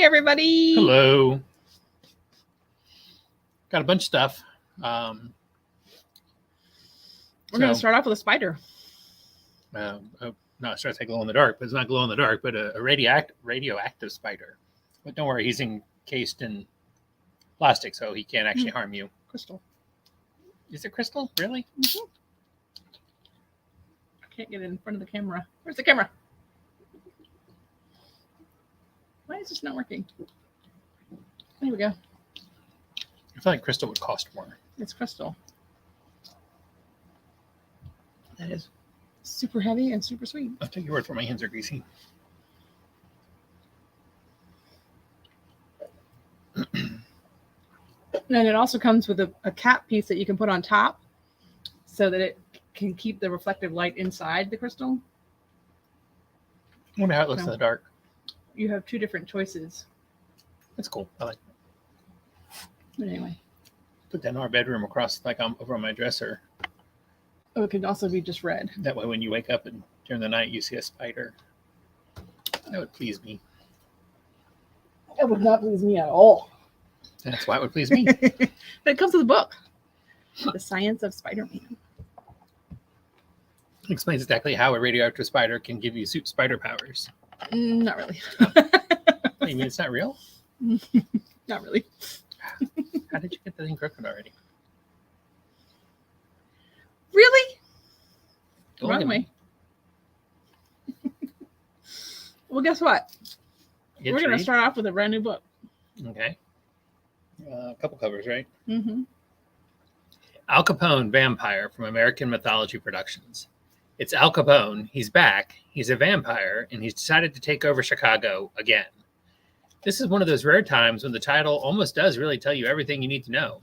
everybody. Hello. Got a bunch of stuff. We're going to start off with a spider. No, it starts to glow in the dark, but it's not glow in the dark, but a radioactive spider. But don't worry, he's encased in plastic, so he can't actually harm you. Crystal. Is it crystal? Really? Mm-hmm. I can't get it in front of the camera. Where's the camera? Why is this not working? There we go. I feel like crystal would cost more. It's crystal. That is super heavy and super sweet. I'll take your word for it, my hands are greasy. And it also comes with a cap piece that you can put on top so that it can keep the reflective light inside the crystal. I wonder how it looks in the dark. You have two different choices. That's cool. I like it. But anyway. Put that in our bedroom across, like over on my dresser. Oh, it can also be just red. That way when you wake up and during the night you see a spider. That would please me. That would not please me at all. That's why it would please me. But it comes with a book. The Science of Spider-Man. It explains exactly how a radioactive spider can give you spider powers. Not really. You mean it's not real? Not really. How did you get the thing crooked already? Really? Don't Wrong way. Well, guess what? We're going to start off with a brand new book. Okay. A couple covers, right? Mm-hmm. Al Capone, Vampire from American Mythology Productions. It's Al Capone. He's back. He's a vampire, and he's decided to take over Chicago again. This is one of those rare times when the title almost does really tell you everything you need to know.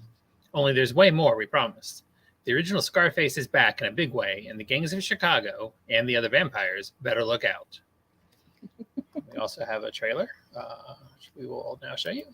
Only there's way more, we promise. The original Scarface is back in a big way, and the gangs of Chicago and the other vampires better look out. We also have a trailer, which we will now show you.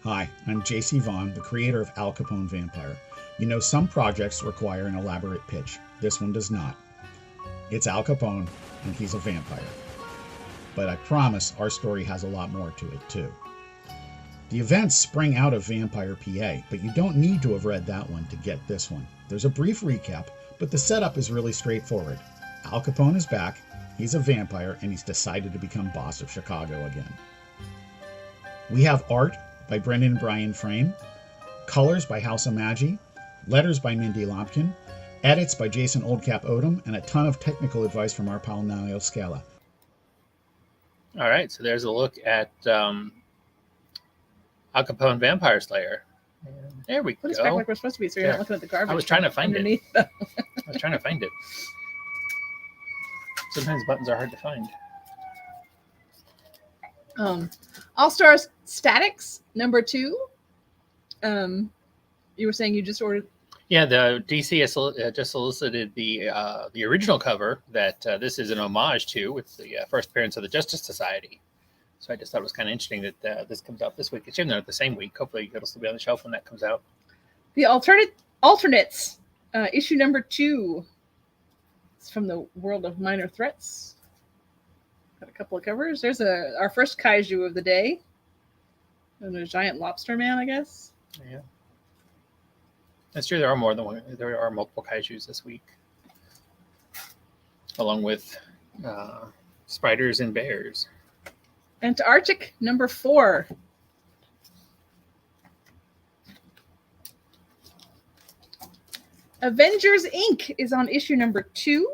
Hi, I'm JC Vaughn, the creator of Al Capone Vampire. You know, some projects require an elaborate pitch. This one does not. It's Al Capone, and he's a vampire. But I promise our story has a lot more to it, too. The events spring out of Vampire PA, but you don't need to have read that one to get this one. There's a brief recap, but the setup is really straightforward. Al Capone is back, he's a vampire, and he's decided to become boss of Chicago again. We have art by Brendan and Brian Frame, colors by House of Magi, letters by Mindy Lompkin, edits by Jason Oldcap Odom, and a ton of technical advice from our pal Niall Scala. All right, so there's a look at Al Capone Vampire Slayer. And there we Put us go. back like we're supposed to be, so you're not looking at the garbage. I was trying to find underneath it. I was trying to find it. Sometimes buttons are hard to find. All Stars Statics #2. You were saying you just ordered. Yeah, the DC has just solicited the original cover that this is an homage to with the first appearance of the Justice Society. So I just thought it was kind of interesting that this comes out this week. It's even though the same week. Hopefully it'll still be on the shelf when that comes out. The Alternates, issue #2. It's from the World of Minor Threats. Got a couple of covers. There's our first kaiju of the day. And a giant lobster man, I guess. Yeah. That's true. There are more than one. There are multiple kaijus this week. Along with spiders and bears. Antarctic #4. Avengers Inc. is on issue number 2.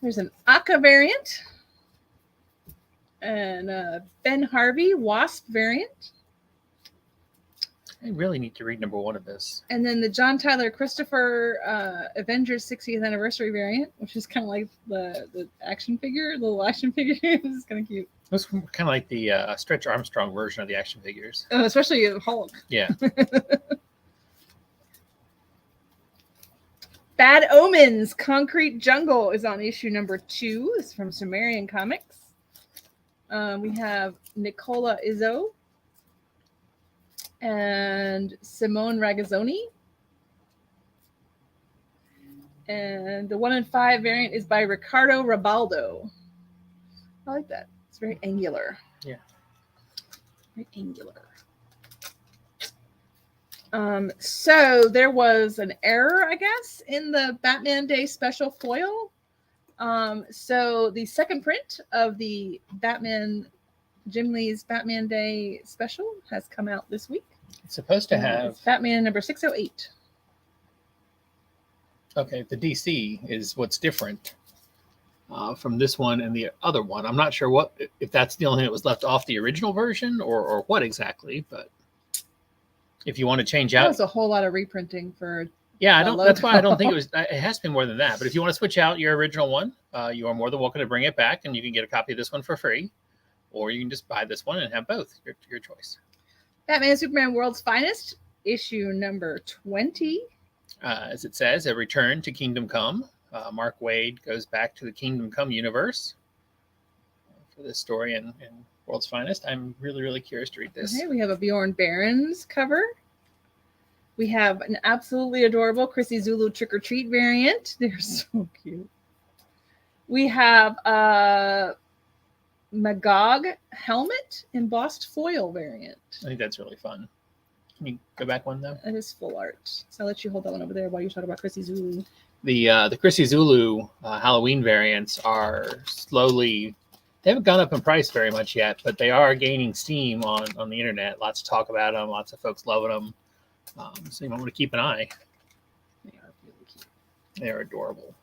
There's an Aka variant and a Ben Harvey Wasp variant. I really need to read number 1 of this. And then the John Tyler Christopher Avengers 60th anniversary variant, which is kind of like the action figure, the little action figure. It's kind of cute. It was kind of like the Stretch Armstrong version of the action figures. Especially Hulk. Yeah. Bad Omens Concrete Jungle is on issue number 2. It's from Sumerian Comics. We have Nicola Izzo and Simone Ragazzoni. And the 1 in 5 variant is by Ricardo Rabaldo. I like that. It's very angular. Yeah. Very angular. So there was an error, I guess, in the Batman Day special foil. So the second print of the Jim Lee's Batman Day special has come out this week. It's supposed to have it's Batman number 608. Okay, the DC is what's different from this one and the other one. I'm not sure if that's the only thing that was left off the original version or what exactly, but if you want to change out, that was a whole lot of reprinting for. Yeah, that's why I don't think it was. It has to be more than that. But if you want to switch out your original one, you are more than welcome to bring it back, and you can get a copy of this one for free, or you can just buy this one and have both. Your choice. Batman and Superman World's Finest, issue number 20. As it says, a return to Kingdom Come. Mark Waid goes back to the Kingdom Come universe for this story in World's Finest. I'm really, really curious to read this. Okay, we have a Bjorn Barons cover. We have an absolutely adorable Chrissy Zulu Trick or Treat variant. They're so cute. We have a Magog helmet embossed foil variant. I think that's really fun. Can you go back one though? It is full art. So I'll let you hold that one over there while you talk about Chrissy Zulu. The Chrissy Zulu Halloween variants are slowly. They haven't gone up in price very much yet, but they are gaining steam on the internet. Lots of talk about them. Lots of folks loving them. So you might want to keep an eye. They are really cute. They are adorable.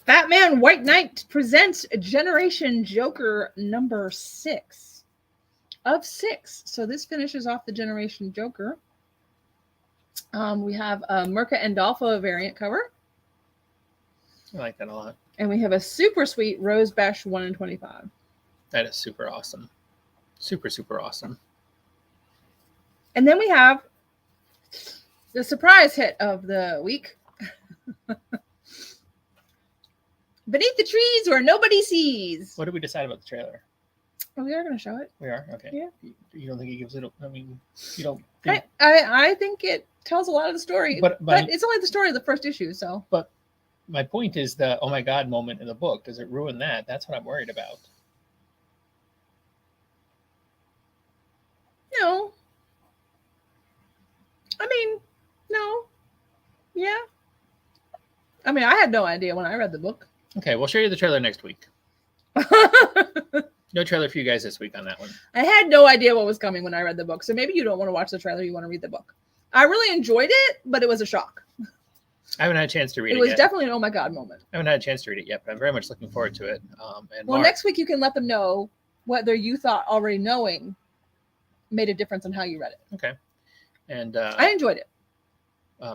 Batman White Knight presents Generation Joker number 6 of 6. So this finishes off the Generation Joker. We have a Mirka Andolfo variant cover. I like that a lot. And we have a super sweet Rose Bash 1 in 25. That is super awesome. Super, super awesome. And then we have the surprise hit of the week. Beneath the Trees Where Nobody Sees. What did we decide about the trailer? Oh, we are going to show it. We are? Okay. Yeah. You don't think it gives it, you don't think... I think it tells a lot of the story. But it's only the story of the first issue, so. But my point is the oh my God moment in the book. Does it ruin that? That's what I'm worried about. No. I mean, no. Yeah. I mean, I had no idea when I read the book. Okay, we'll show you the trailer next week. No trailer for you guys this week on that one. I had no idea what was coming when I read the book. So maybe you don't want to watch the trailer. You want to read the book. I really enjoyed it, but it was a shock. I haven't had a chance to read it yet. It was yet. Definitely an oh my God moment. I haven't had a chance to read it yet, but I'm very much looking forward to it. Next week you can let them know whether you thought already knowing made a difference in how you read it. Okay. And I enjoyed it.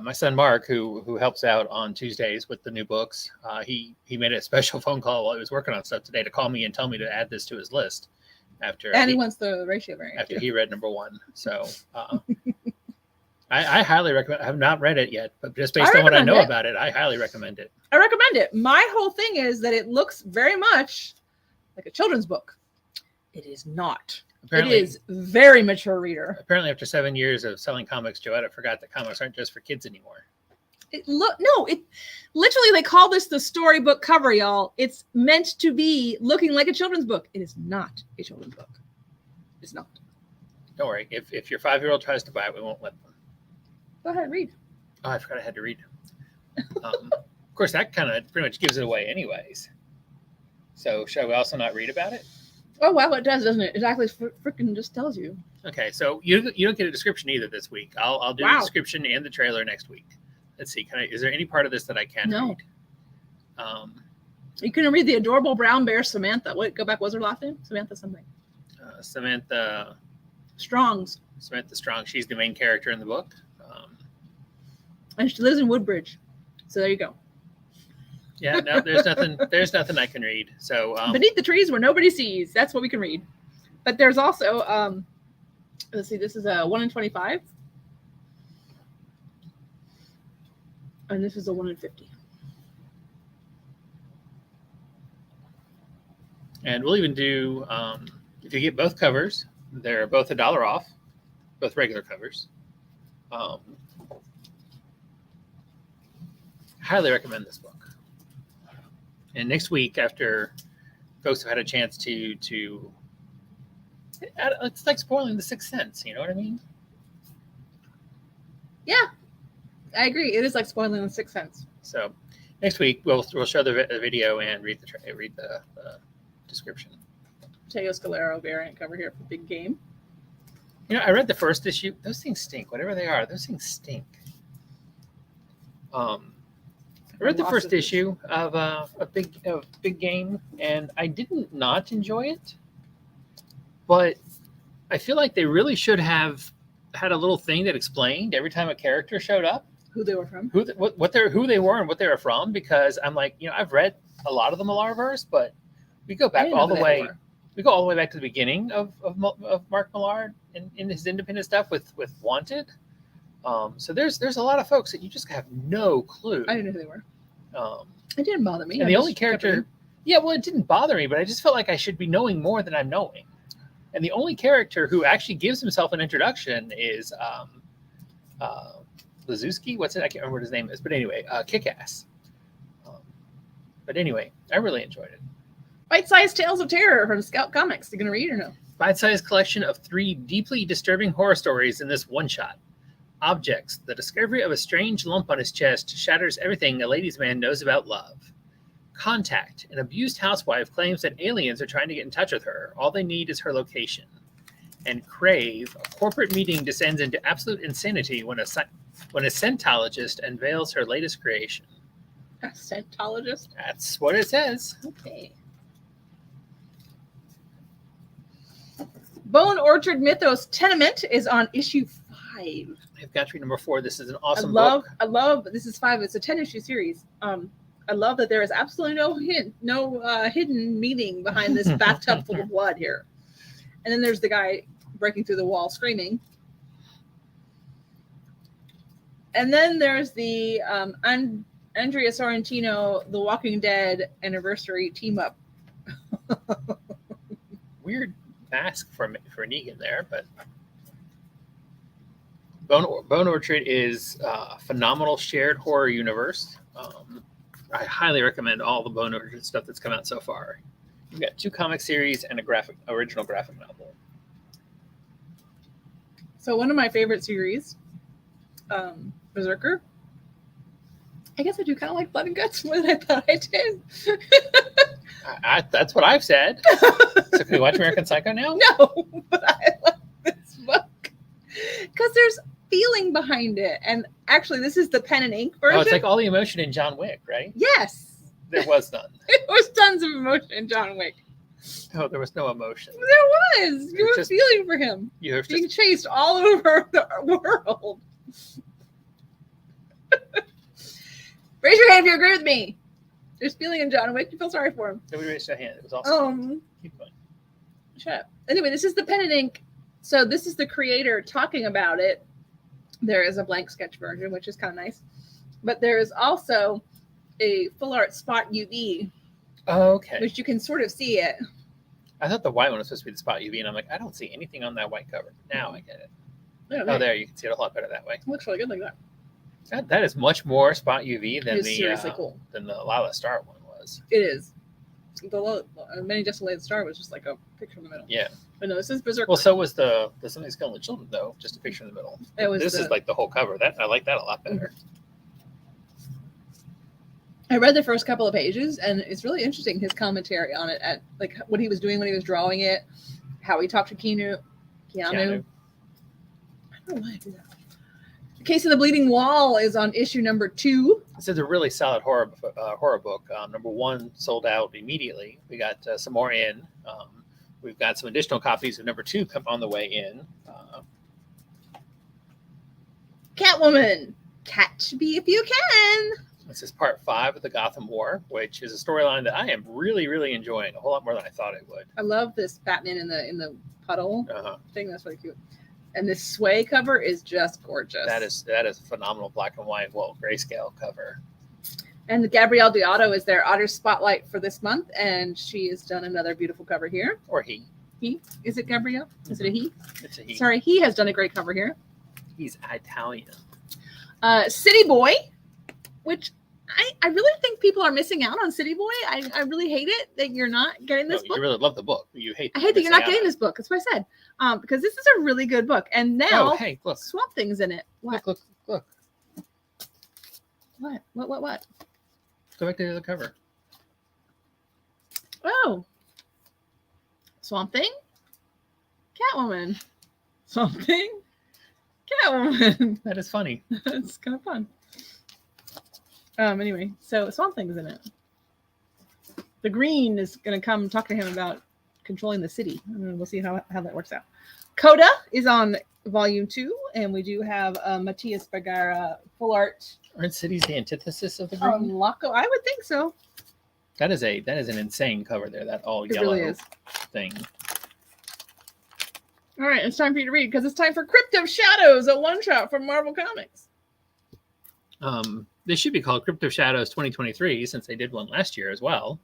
My son Mark, who helps out on Tuesdays with the new books, he made a special phone call while he was working on stuff today to call me and tell me to add this to his list. And he wants the ratio variant. After he read number 1. So I highly recommend. I have not read it yet, but just based on what I know about it, I highly recommend it. I recommend it. My whole thing is that it looks very much like a children's book. It is not. Apparently, it is very mature reader. Apparently, after 7 years of selling comics, Joetta forgot that comics aren't just for kids anymore. It literally they call this the storybook cover, y'all. It's meant to be looking like a children's book. It is not a children's book. It's not. Don't worry. If your 5-year-old tries to buy it, we won't let them. Go ahead, read. Oh, I forgot I had to read. Of course, that kind of pretty much gives it away anyways. So shall we also not read about it? Oh wow, it does, doesn't it? It actually freaking just tells you. Okay, so you don't get a description either this week. I'll do the description and the trailer next week. Let's see. Is there any part of this that I can read? You can read the adorable brown bear Samantha. Wait, go back. What's her last name? Samantha something. Samantha Strongs. Samantha Strong. She's the main character in the book. And she lives in Woodbridge. So there you go. Yeah, no, there's nothing. There's nothing I can read. So beneath the trees where nobody sees. That's what we can read. But there's also let's see. This is a 1 in 25, and this is a 1 in 50. And we'll even do if you get both covers, they're both $1 off, both regular covers. Highly recommend this book. And next week, after folks have had a chance to it's like spoiling The Sixth Sense. You know what I mean? Yeah, I agree. It is like spoiling The Sixth Sense. So next week we'll show the video and read the description. Teo Scalero variant cover here for Big Game. You know, I read the first issue. Those things stink. Whatever they are, those things stink. I read the first issue of Big Game, and I didn't not enjoy it. But I feel like they really should have had a little thing that explained every time a character showed up who they were from, who they were, and what they were from. Because I'm like, I've read a lot of the Millarverse, but we go back all the way. We go all the way back to the beginning of Mark Millar in his independent stuff with Wanted. So there's a lot of folks that you just have no clue. I didn't know who they were. It didn't bother me. And the only character, it didn't bother me, but I just felt like I should be knowing more than I'm knowing. And the only character who actually gives himself an introduction is Lazewski. What's it? I can't remember what his name is. But anyway, Kick-Ass. But anyway, I really enjoyed it. Bite-sized Tales of Terror from Scout Comics. You gonna read or no? Bite-sized collection of 3 deeply disturbing horror stories in this one shot. Objects. The discovery of a strange lump on his chest shatters everything a ladies' man knows about love. Contact. An abused housewife claims that aliens are trying to get in touch with her. All they need is her location. And Crave. A corporate meeting descends into absolute insanity when a Scientologist unveils her latest creation. A Scientologist? That's what it says. Okay. Bone Orchard Mythos Tenement is on issue 5. I've got to read number 4. This is an awesome book. I love. This is 5. It's a 10-issue series. I love that there is absolutely no hidden meaning behind this bathtub full of blood here. And then there's the guy breaking through the wall screaming. And then there's the Andrea Sorrentino, The Walking Dead anniversary team up. Weird mask for Negan there, but Bone Orchard is a phenomenal shared horror universe. I highly recommend all the Bone Orchard stuff that's come out so far. You've got 2 comic series and a original graphic novel. So one of my favorite series, Berserker. I guess I do kind of like blood and guts more than I thought I did. That's what I've said. So can we watch American Psycho now? No, but I love this book because there's feeling behind it. And actually, this is the pen and ink version. Oh, it's like all the emotion in John Wick, right? Yes. There was none. There was tons of emotion in John Wick. Oh, there was no emotion. There was. You were feeling for him. You were being chased all over the world. Raise your hand if you agree with me. There's feeling in John Wick. You feel sorry for him. Nobody raised their hand. It was awesome. Keep going. Shut up. Anyway, this is the pen and ink. So this is the creator talking about it. There is a blank sketch version, which is kind of nice. But there is also a full art spot UV. Oh, okay. Which you can sort of see it. I thought the white one was supposed to be the spot UV, and I'm like, I don't see anything on that white cover. Now I get it. Oh, there. You can see it a lot better that way. It looks really good like that. That is much more spot UV than cool. Than the Lila Star one was. It is. The Many Just Delayed Star was just like a picture in the middle. Yeah. But no, this is Berserker. Well, so was the Somebody's Killing the Children, though, just a picture in the middle. This is like the whole cover. I like that a lot better. I read the first couple of pages, and it's really interesting, his commentary on it, at like what he was doing when he was drawing it, how he talked to Keanu. I don't know why I do that. The Case of the Bleeding Wall is on issue number 2. This is a really solid horror book. Number 1 sold out immediately. We got some more in. We've got some additional copies of number 2 come on the way in. Catwoman, catch me if you can. This is part 5 of the Gotham War, which is a storyline that I am really, really enjoying a whole lot more than I thought I would. I love this Batman in the puddle thing. That's really cute. And this Sway cover is just gorgeous. That is a phenomenal black and white, grayscale cover. And Gabrielle Deotto is their Otter Spotlight for this month, and she has done another beautiful cover here. Or he. He? Is it Gabrielle? Is it a he? It's a he. Sorry, he has done a great cover here. He's Italian. City Boy, which I really think people are missing out on City Boy. I really hate it that you're not getting this book. You really love the book. You hate. I hate that you're not getting this book. That's what I said. Because this is a really good book. And now, hey, look. Swamp Thing's in it. What? Look. What? Go back to the cover. Oh. Swamp Thing? Catwoman. Swamp Thing? Catwoman. That is funny. It's kind of fun. Anyway, so Swamp Thing's in it. The Green is going to come talk to him about controlling the city. We'll see how that works out. Coda is on volume 2, and we do have Matias Bergara full art. Aren't cities the antithesis of the Green? Laco, I would think so. That is an insane cover there. That all It yellow really is. thing. All right, it's time for you to read because it's time for Crypt of Shadows, a one-shot from Marvel Comics. This should be called Crypt of Shadows 2023 since they did one last year as well.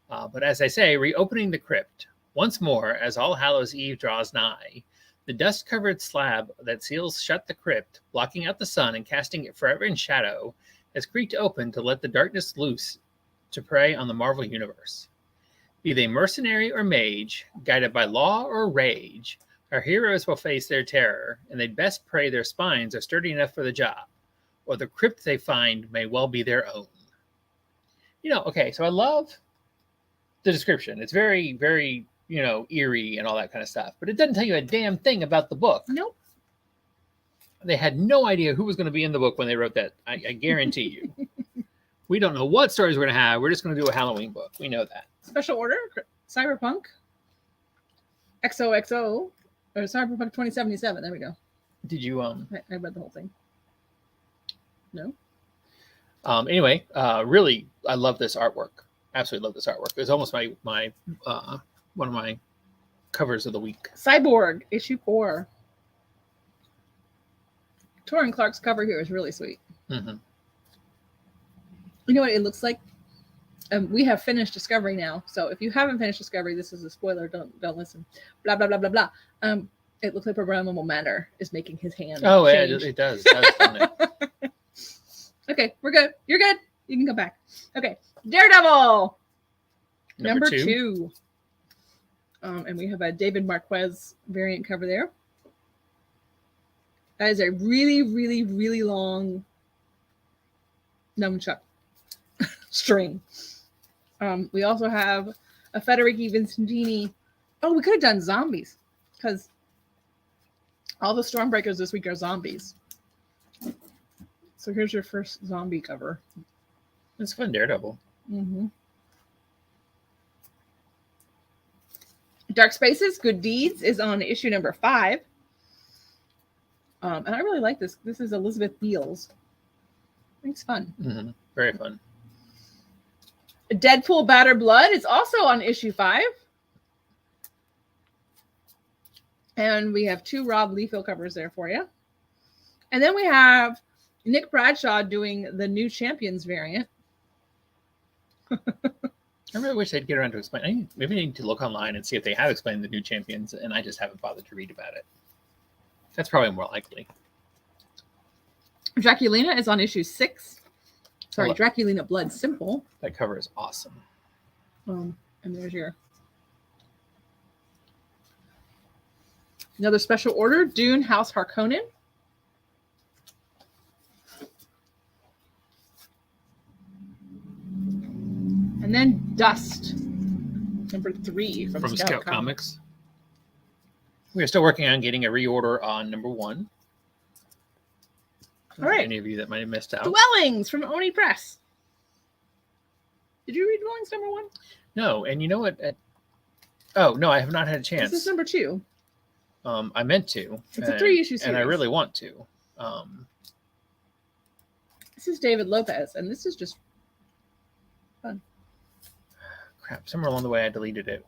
But as I say, reopening the crypt once more as All Hallows Eve draws nigh. The dust-covered slab that seals shut the crypt, blocking out the sun and casting it forever in shadow, has creaked open to let the darkness loose to prey on the Marvel Universe. Be they mercenary or mage, guided by law or rage, our heroes will face their terror, and they'd best pray their spines are sturdy enough for the job, or the crypt they find may well be their own. So I love the description. It's very, very, eerie and all that kind of stuff, but it doesn't tell you a damn thing about the book. Nope. They had no idea who was going to be in the book when they wrote that. I guarantee you. We don't know what stories we're going to have. We're just going to do a Halloween book. We know that. Special Order, Cyberpunk, XOXO, or Cyberpunk 2077. There we go. Did you I read the whole thing. No. Anyway, really, I love this artwork. Absolutely love this artwork. It's almost my one of my covers of the week. Cyborg, issue 4. Torrin Clark's cover here is really sweet. Mm-hmm. You know what it looks like? We have finished Discovery now. So if you haven't finished Discovery, this is a spoiler. Don't listen. Blah, blah, blah, blah, blah. It looks like Programmable Matter is making his hand change. Yeah, it does. Doesn't it? Okay, we're good. You're good. You can come back. Okay, Daredevil. Number 2. And we have a David Marquez variant cover there. That is a really, really, really long nunchuck string. We also have a Federici Vincentini. Oh, we could have done zombies because all the Stormbreakers this week are zombies. So here's your first zombie cover. It's fun, Daredevil. Mm-hmm. Dark Spaces, Good Deeds is on issue number 5. And I really like this. This is Elizabeth Beals. I think it's fun. Mm-hmm. Very fun. Deadpool Batter Blood is also on issue 5. And we have 2 Rob Liefeld covers there for you. And then we have Nick Bradshaw doing the New Champions variant. I really wish they'd get around to explain. Maybe I need to look online and see if they have explained the New Champions, and I just haven't bothered to read about it. That's probably more likely. Draculina is on issue 6. Sorry, Draculina Blood Simple. That cover is awesome. And there's your another Special Order, Dune House Harkonnen. Dust, number 3 from Scout Comics. We're still working on getting a reorder on number 1. All right. Any of you that might have missed out. Dwellings from Oni Press. Did you read Dwellings number 1? No, and you know what? Oh, no, I have not had a chance. This is number 2. I meant to. It's a 3-issue series. And I really want to. This is David Lopez, and this is just fun. Crap, somewhere along the way I deleted it.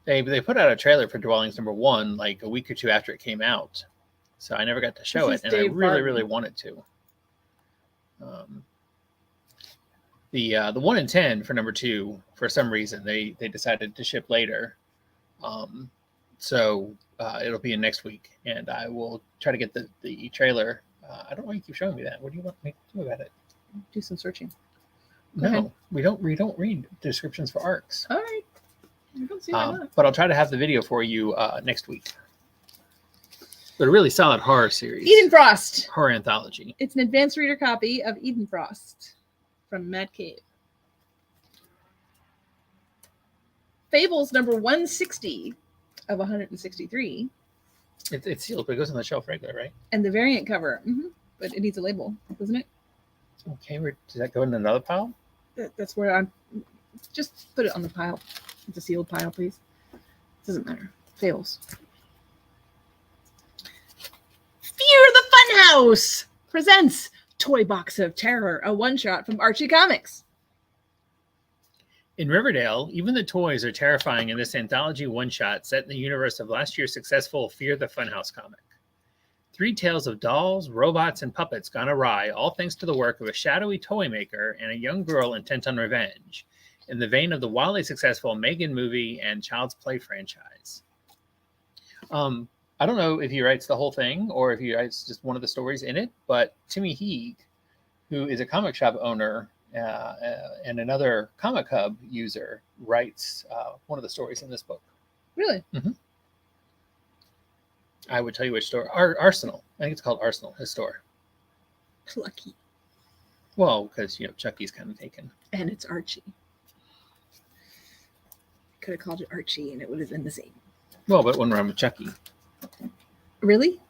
They put out a trailer for Dwellings number 1 like a week or 2 after it came out. So I never got to show it, and I really wanted to. The 1 in 10 for number 2, for some reason, they decided to ship later. So it'll be in next week, and I will try to get the trailer. I don't know why you keep showing me that. What do you want me to do about it? Do some searching. No, we don't read descriptions for arcs. All right. I don't see why not. But I'll try to have the video for you next week. But a really solid horror series. Eden Frost. Horror anthology. It's an advanced reader copy of Eden Frost from Matt Cave. Fables number 160 of 163. It's sealed, but it goes on the shelf regular, right? And the variant cover. But it needs a label, doesn't it? Okay, does that go in another pile? That's where I'm... Just put it on the pile. It's a sealed pile, please. Doesn't matter. Fables. Fear the Funhouse presents Toy Box of Terror, a one-shot from Archie Comics. In Riverdale, even the toys are terrifying in this anthology one-shot set in the universe of last year's successful Fear the Funhouse comic. 3 tales of dolls, robots, and puppets gone awry, all thanks to the work of a shadowy toy maker and a young girl intent on revenge, in the vein of the wildly successful Megan movie and Child's Play franchise. I don't know if he writes the whole thing or if he writes just one of the stories in it, but Timmy Heeg, who is a comic shop owner and another Comic Hub user, writes one of the stories in this book. Really? Mm-hmm. I would tell you which store. Arsenal. I think it's called Arsenal, his store. Plucky. Well, because, Chucky's kind of taken. And it's Archie. Could have called it Archie and it would have been the same. Well, but one rhyme with Chucky. Really?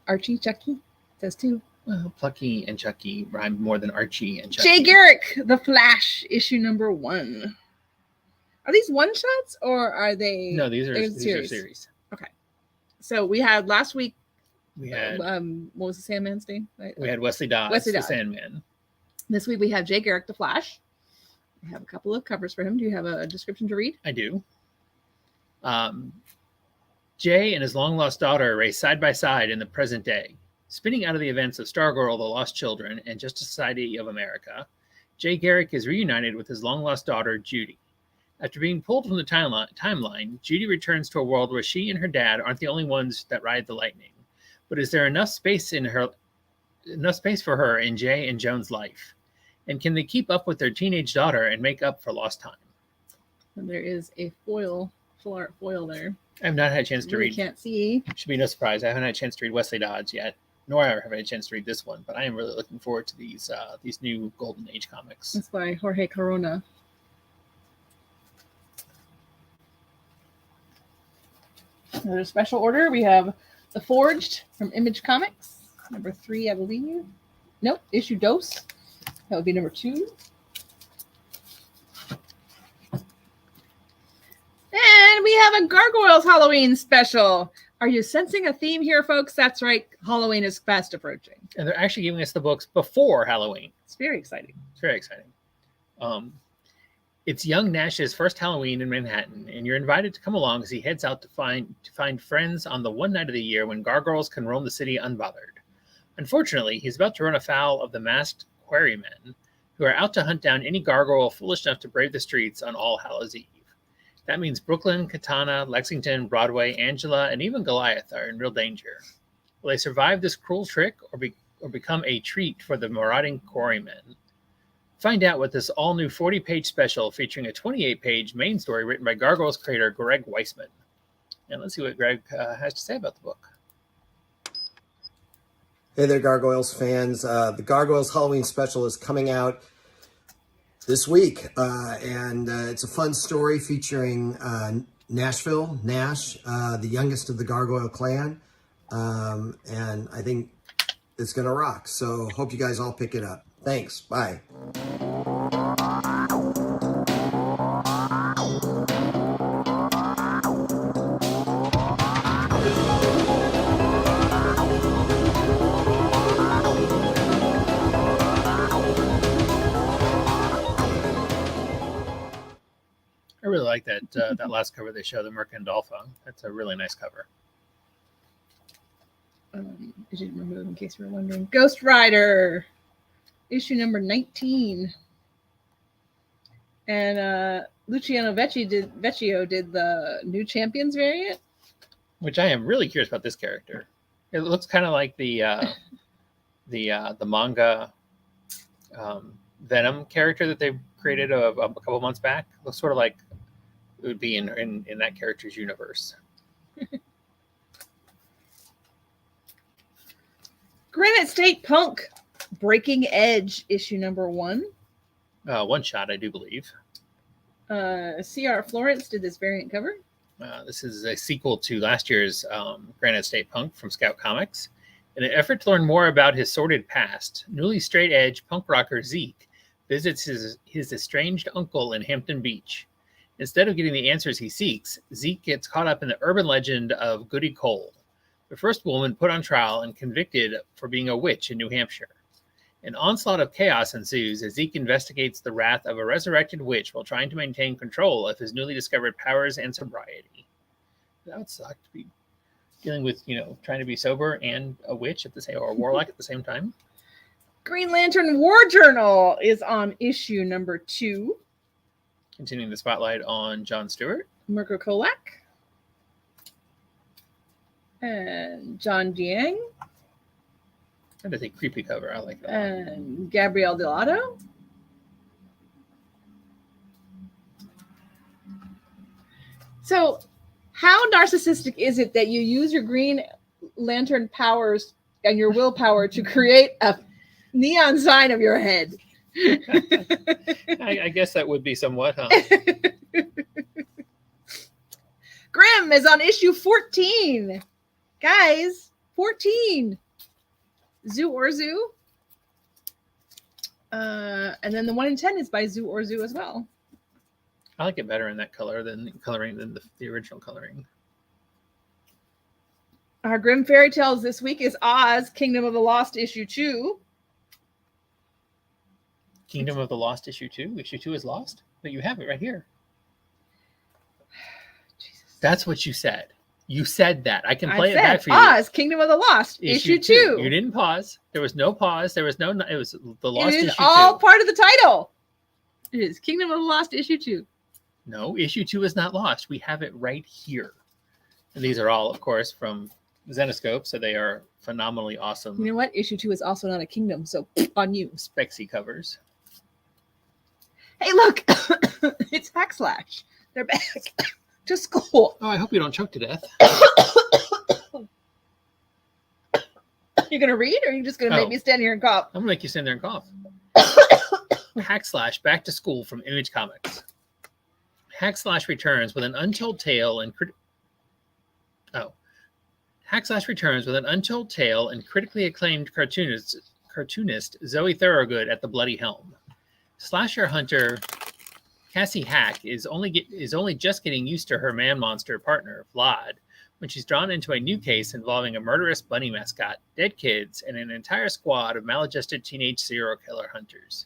Archie, Chucky? Does too. Well, Plucky and Chucky rhyme more than Archie and Chucky. Jay Garrick, The Flash, issue number 1. Are these one-shots or are they... No, these are series. Okay. So we had last week... We had... what was the Sandman's name? We had Wesley Dodds, the Sandman. This week we have Jay Garrick, The Flash. We have a couple of covers for him. Do you have a description to read? I do. Jay and his long-lost daughter race side by side in the present day. Spinning out of the events of Stargirl, The Lost Children, and Justice Society of America, Jay Garrick is reunited with his long-lost daughter, Judy. After being pulled from the timeline, Judy returns to a world where she and her dad aren't the only ones that ride the lightning. But is there enough space for her in Jay and Joan's life? And can they keep up with their teenage daughter and make up for lost time? And there is a full art foil there. I have not had a chance to read. Can't see. Should be no surprise. I haven't had a chance to read Wesley Dodds yet, nor have I had a chance to read this one. But I am really looking forward to these new Golden Age comics. That's by Jorge Corona. Another special order. We have The Forged from Image Comics, number 3, I believe. Nope, issue Dose. That would be number 2. And we have a Gargoyles Halloween special. Are you sensing a theme here, folks? That's right. Halloween is fast approaching. And they're actually giving us the books before Halloween. It's very exciting. It's very exciting. It's young Nash's first Halloween in Manhattan, and you're invited to come along as he heads out to find friends on the one night of the year when gargoyles can roam the city unbothered. Unfortunately, he's about to run afoul of the masked quarrymen, who are out to hunt down any gargoyle foolish enough to brave the streets on All Hallows Eve. That means Brooklyn, Katana, Lexington, Broadway, Angela, and even Goliath are in real danger. Will they survive this cruel trick or become a treat for the marauding quarrymen? Find out with this all-new 40-page special featuring a 28-page main story written by Gargoyles creator Greg Weisman. And let's see what Greg has to say about the book. Hey there, Gargoyles fans. The Gargoyles Halloween special is coming out this week. And it's a fun story featuring Nashville, Nash, the youngest of the Gargoyle clan. And I think it's going to rock. So hope you guys all pick it up. Thanks. Bye. I really like that that last cover they show, the Mercandolfo. That's a really nice cover. I didn't remove in case you were wondering. Ghost Rider, issue number 19. And Luciano Vecchio did the New Champions variant. Which I am really curious about this character. It looks kind of like the manga Venom character that they created a couple months back. Looks sort of like it would be in that character's universe. Granite State Punk, Breaking Edge, issue number 1. One shot, I do believe. C.R. Florence did this variant cover. This is a sequel to last year's Granite State Punk from Scout Comics. In an effort to learn more about his sordid past, newly straight-edge punk rocker Zeke visits his estranged uncle in Hampton Beach. Instead of getting the answers he seeks, Zeke gets caught up in the urban legend of Goody Cole, the first woman put on trial and convicted for being a witch in New Hampshire. An onslaught of chaos ensues as Zeke investigates the wrath of a resurrected witch while trying to maintain control of his newly discovered powers and sobriety. That would suck to be dealing with, trying to be sober and a witch at the same, or a warlock at the same time. Green Lantern War Journal is on issue number 2. Continuing the spotlight on John Stewart. Mirko Kolak. And John Jiang. That is a creepy cover. I like that. And Gabrielle Delato. So, how narcissistic is it that you use your Green Lantern powers and your willpower to create a neon sign of your head? I guess that would be somewhat, huh? Grimm is on issue 14. Guys, 14. Zoo or Zoo. And then the 1 in 10 is by Zoo or Zoo as well. I like it better in that color than the original coloring. Our Grimm Fairy Tales this week is Oz, Kingdom of the Lost, issue 2. Kingdom of the Lost, issue 2? Issue 2 is lost? But you have it right here. Jesus. That's what you said. You said that. I can play it back for you. Oz, Kingdom of the Lost, issue 2. You didn't pause. There was no pause. It was the Lost issue 2. It is all part of the title. It is Kingdom of the Lost, issue 2. No, issue 2 is not lost. We have it right here. And these are all, of course, from Zenoscope, so they are phenomenally awesome. You know what? Issue 2 is also not a kingdom, so on you. Spexy covers. Hey, look! It's Hackslash. They're back to school. Oh, I hope you don't choke to death. You're going to read, or are you just going to make me stand here and cough? I'm going to make you stand there and cough. Hackslash back to school from Image Comics. Hackslash returns with an untold tale and Hackslash returns with an untold tale and critically acclaimed cartoonist Zoe Thorogood at the bloody helm. Slasher hunter Cassie Hack is only just getting used to her man monster partner Vlad when she's drawn into a new case involving a murderous bunny mascot, dead kids, and an entire squad of maladjusted teenage serial killer hunters.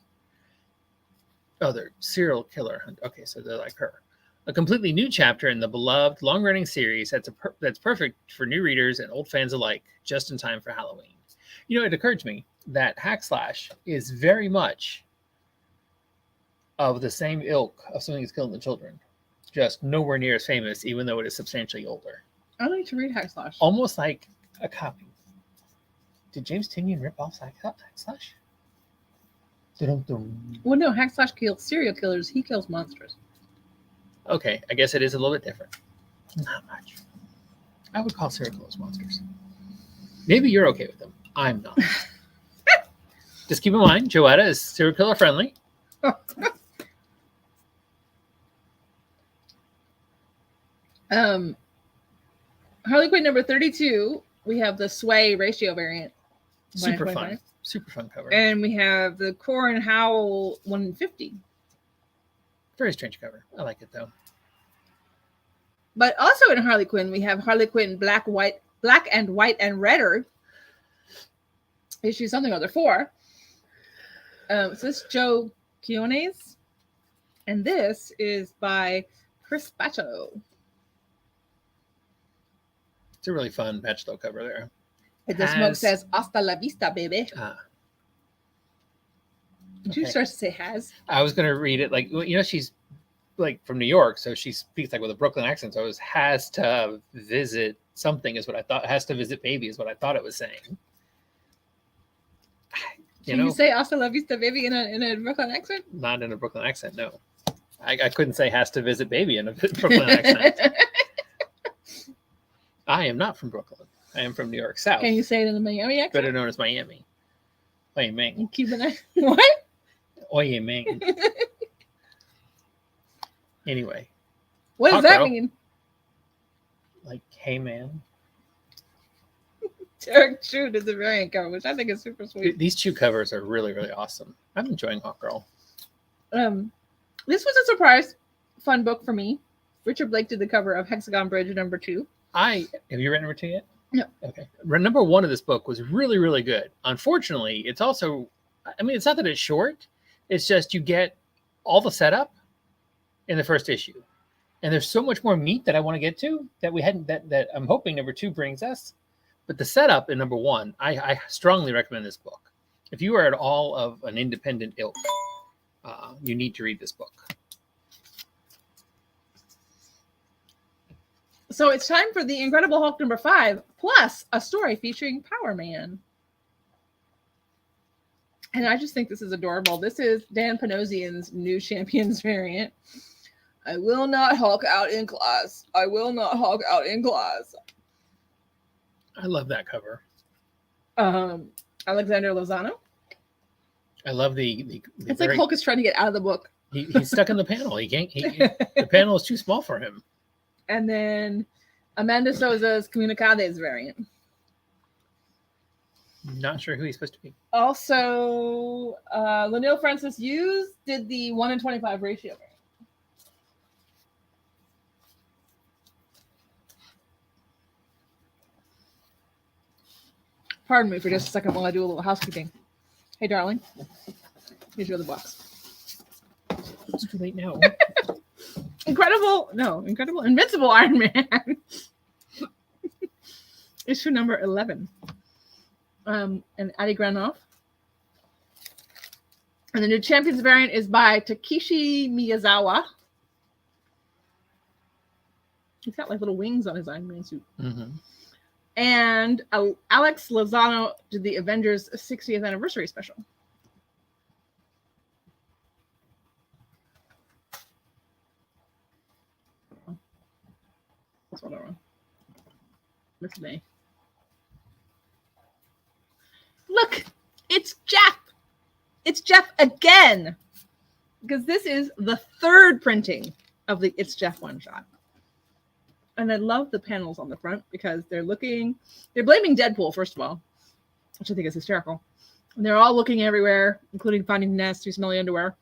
Oh, they're serial killer hunters. Okay, so they're like her. A completely new chapter in the beloved, long-running series that's perfect for new readers and old fans alike, just in time for Halloween. It occurred to me that Hackslash is very much of the same ilk of Something Is Killing the Children, just nowhere near as famous, even though it is substantially older. I like to read Hackslash. Almost like a copy. Did James Tynion rip off Hackslash? Well, no, Hackslash kills serial killers. He kills monsters. Okay, I guess it is a little bit different. Not much. I would call serial killers monsters. Maybe you're okay with them. I'm not. Just keep in mind, Joetta is serial killer friendly. Harley Quinn number 32, we have the Sway ratio variant. Super 125. fun. Super fun cover. And we have the Core and Howl 150. Very strange cover. I like it though. But also in Harley Quinn, we have Harley Quinn Black and White and Redder. Issue something or other 4. So this is Joe Quinones. And this is by Chris Bachalo. It's a really fun Bachelor cover there. The smoke says "Hasta la vista, baby." Did you start to say "has"? I was gonna read it like she's like from New York, so she speaks like with a Brooklyn accent. So it was "has to visit something" is what I thought. "Has to visit baby" is what I thought it was saying. Can you say "Hasta la vista, baby" in a Brooklyn accent? Not in a Brooklyn accent, no. I couldn't say "has to visit baby" in a Brooklyn accent. I am not from Brooklyn. I am from New York South. Can you say it in the Miami accent? Better known as Miami. Oye, Ming. Keep an eye. What? Oye, Ming. Anyway. What does that mean? Like, hey, man. Derek Chew did the variant cover, which I think is super sweet. These 2 covers are really, really awesome. I'm enjoying Hawk Girl. This was a surprise fun book for me. Richard Blake did the cover of Hexagon Bridge number 2. Have you read number 2 yet? No. Okay. Number 1 of this book was really, really good. Unfortunately, it's also, it's not that it's short. It's just you get all the setup in the first issue. And there's so much more meat that I want to get to that we hadn't, that I'm hoping number 2 brings us. But the setup in number 1, I strongly recommend this book. If you are at all of an independent ilk, you need to read this book. So it's time for the Incredible Hulk number 5, plus a story featuring Power Man. And I just think this is adorable. This is Dan Panosian's new Champions variant. I will not Hulk out in class. I will not Hulk out in class. I love that cover. Alexander Lozano. I love the it's like Hulk is trying to get out of the book. He's stuck in the panel. He can't. The panel is too small for him. And then Amanda Souza's Comunicades variant. Not sure who he's supposed to be. Also, Lanil Francis Hughes did the 1 in 25 ratio variant. Pardon me for just a second while I do a little housekeeping. Hey, darling. Here's your other box. It's too late now. Invincible Iron Man. Issue number 11. And Adi Granoff. And the new Champions variant is by Takeshi Miyazawa. He's got like little wings on his Iron Man suit. Mm-hmm. And Alex Lozano did the Avengers 60th anniversary special. That's what I want. Miss May. Look, it's Jeff. It's Jeff again. Because this is the 3rd printing of the It's Jeff one shot. And I love the panels on the front because they're blaming Deadpool, first of all, which I think is hysterical. And they're all looking everywhere, including finding Nest, who's smelly underwear.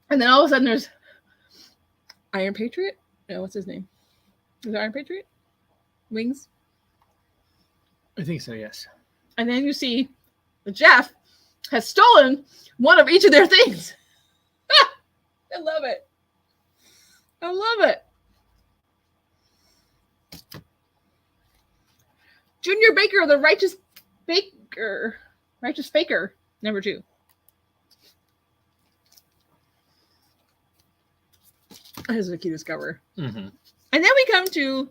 And then all of a sudden there's Iron Patriot? No, what's his name? Is it Iron Patriot? Wings? I think so, yes. And then you see that Jeff has stolen one of each of their things. I love it. I love it. Junior Baker, the Righteous Faker, number 2. That is the cutest cover. Mm-hmm. And then we come to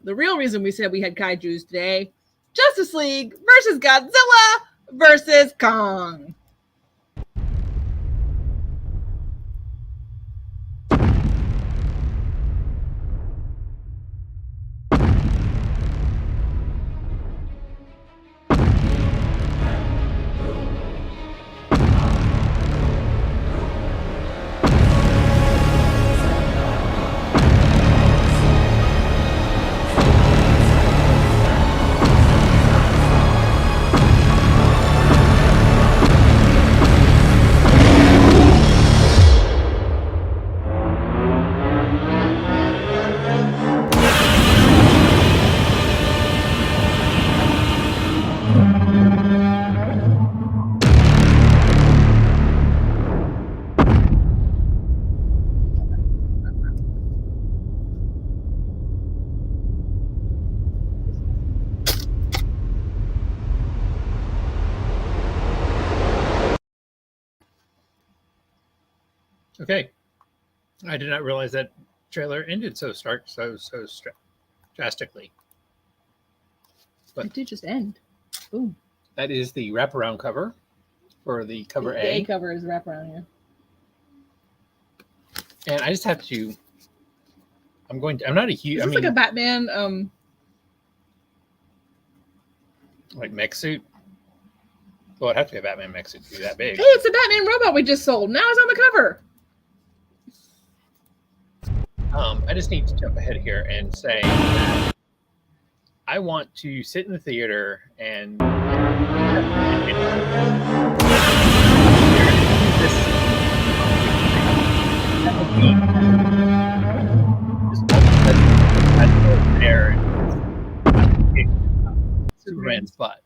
the real reason we said we had Kaijus today. Justice League versus Godzilla versus Kong. Okay. I did not realize that trailer ended so drastically. But It did just end. Ooh. that is the wraparound cover for the cover The A. A cover is wraparound, yeah. And I just have to. I'm not a huge. Is this like a Batman? Like mech suit. Well, it'd have to be a Batman mech suit to be that big. Hey, it's a Batman robot we just sold. Now it's on the cover. I just need to jump ahead here and say I want to sit in the theater and Superman's butt.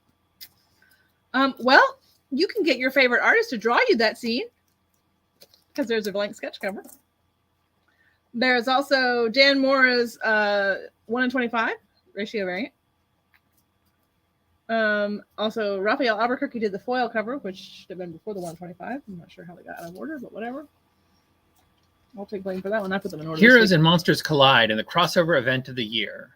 Well, you can get your favorite artist to draw you that scene because there's a blank sketch cover. There's also Dan Mora's 1:25 ratio variant. Also, Raphael Albuquerque did the foil cover, which should have been before the 1:25. I'm not sure how they got out of order, but whatever. I'll take blame for that one. I put them in order. Heroes and Monsters collide in the crossover event of the year.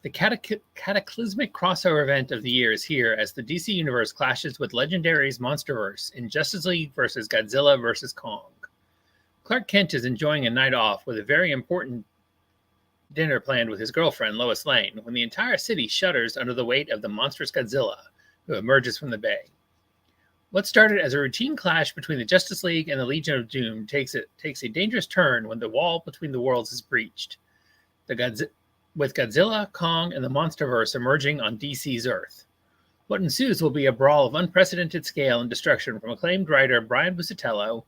The cataclysmic crossover event of the year is here as the DC Universe clashes with Legendary's Monsterverse in Justice League versus Godzilla versus Kong. Clark Kent is enjoying a night off with a very important dinner planned with his girlfriend, Lois Lane, when the entire city shudders under the weight of the monstrous Godzilla, who emerges from the bay. What started as a routine clash between the Justice League and the Legion of Doom takes a dangerous turn when the wall between the worlds is breached. With Godzilla, Kong, and the Monsterverse emerging on DC's Earth. What ensues will be a brawl of unprecedented scale and destruction from acclaimed writer Brian Buscitello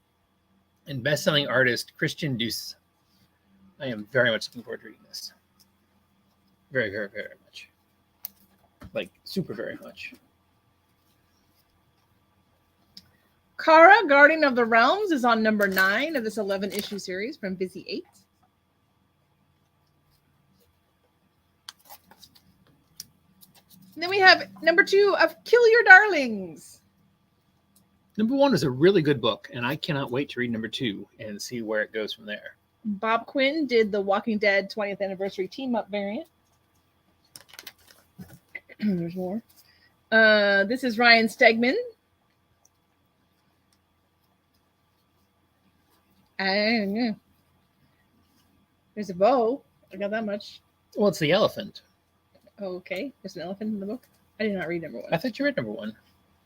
and best-selling artist Christian Duce. I am very much looking forward to reading this. Very, very, very much. Like, super very much. Kara, Guardian of the Realms, is on number 9 of this 11-issue series from Busy 8. And then we have number 2 of Kill Your Darlings. Number 1 is a really good book, and I cannot wait to read number 2 and see where it goes from there. Bob Quinn did the Walking Dead 20th anniversary team-up variant. There's more. This is Ryan Stegman. Yeah. There's a bow. I got that much. Well, it's the elephant. Okay. There's an elephant in the book. I did not read number 1. I thought you read number 1.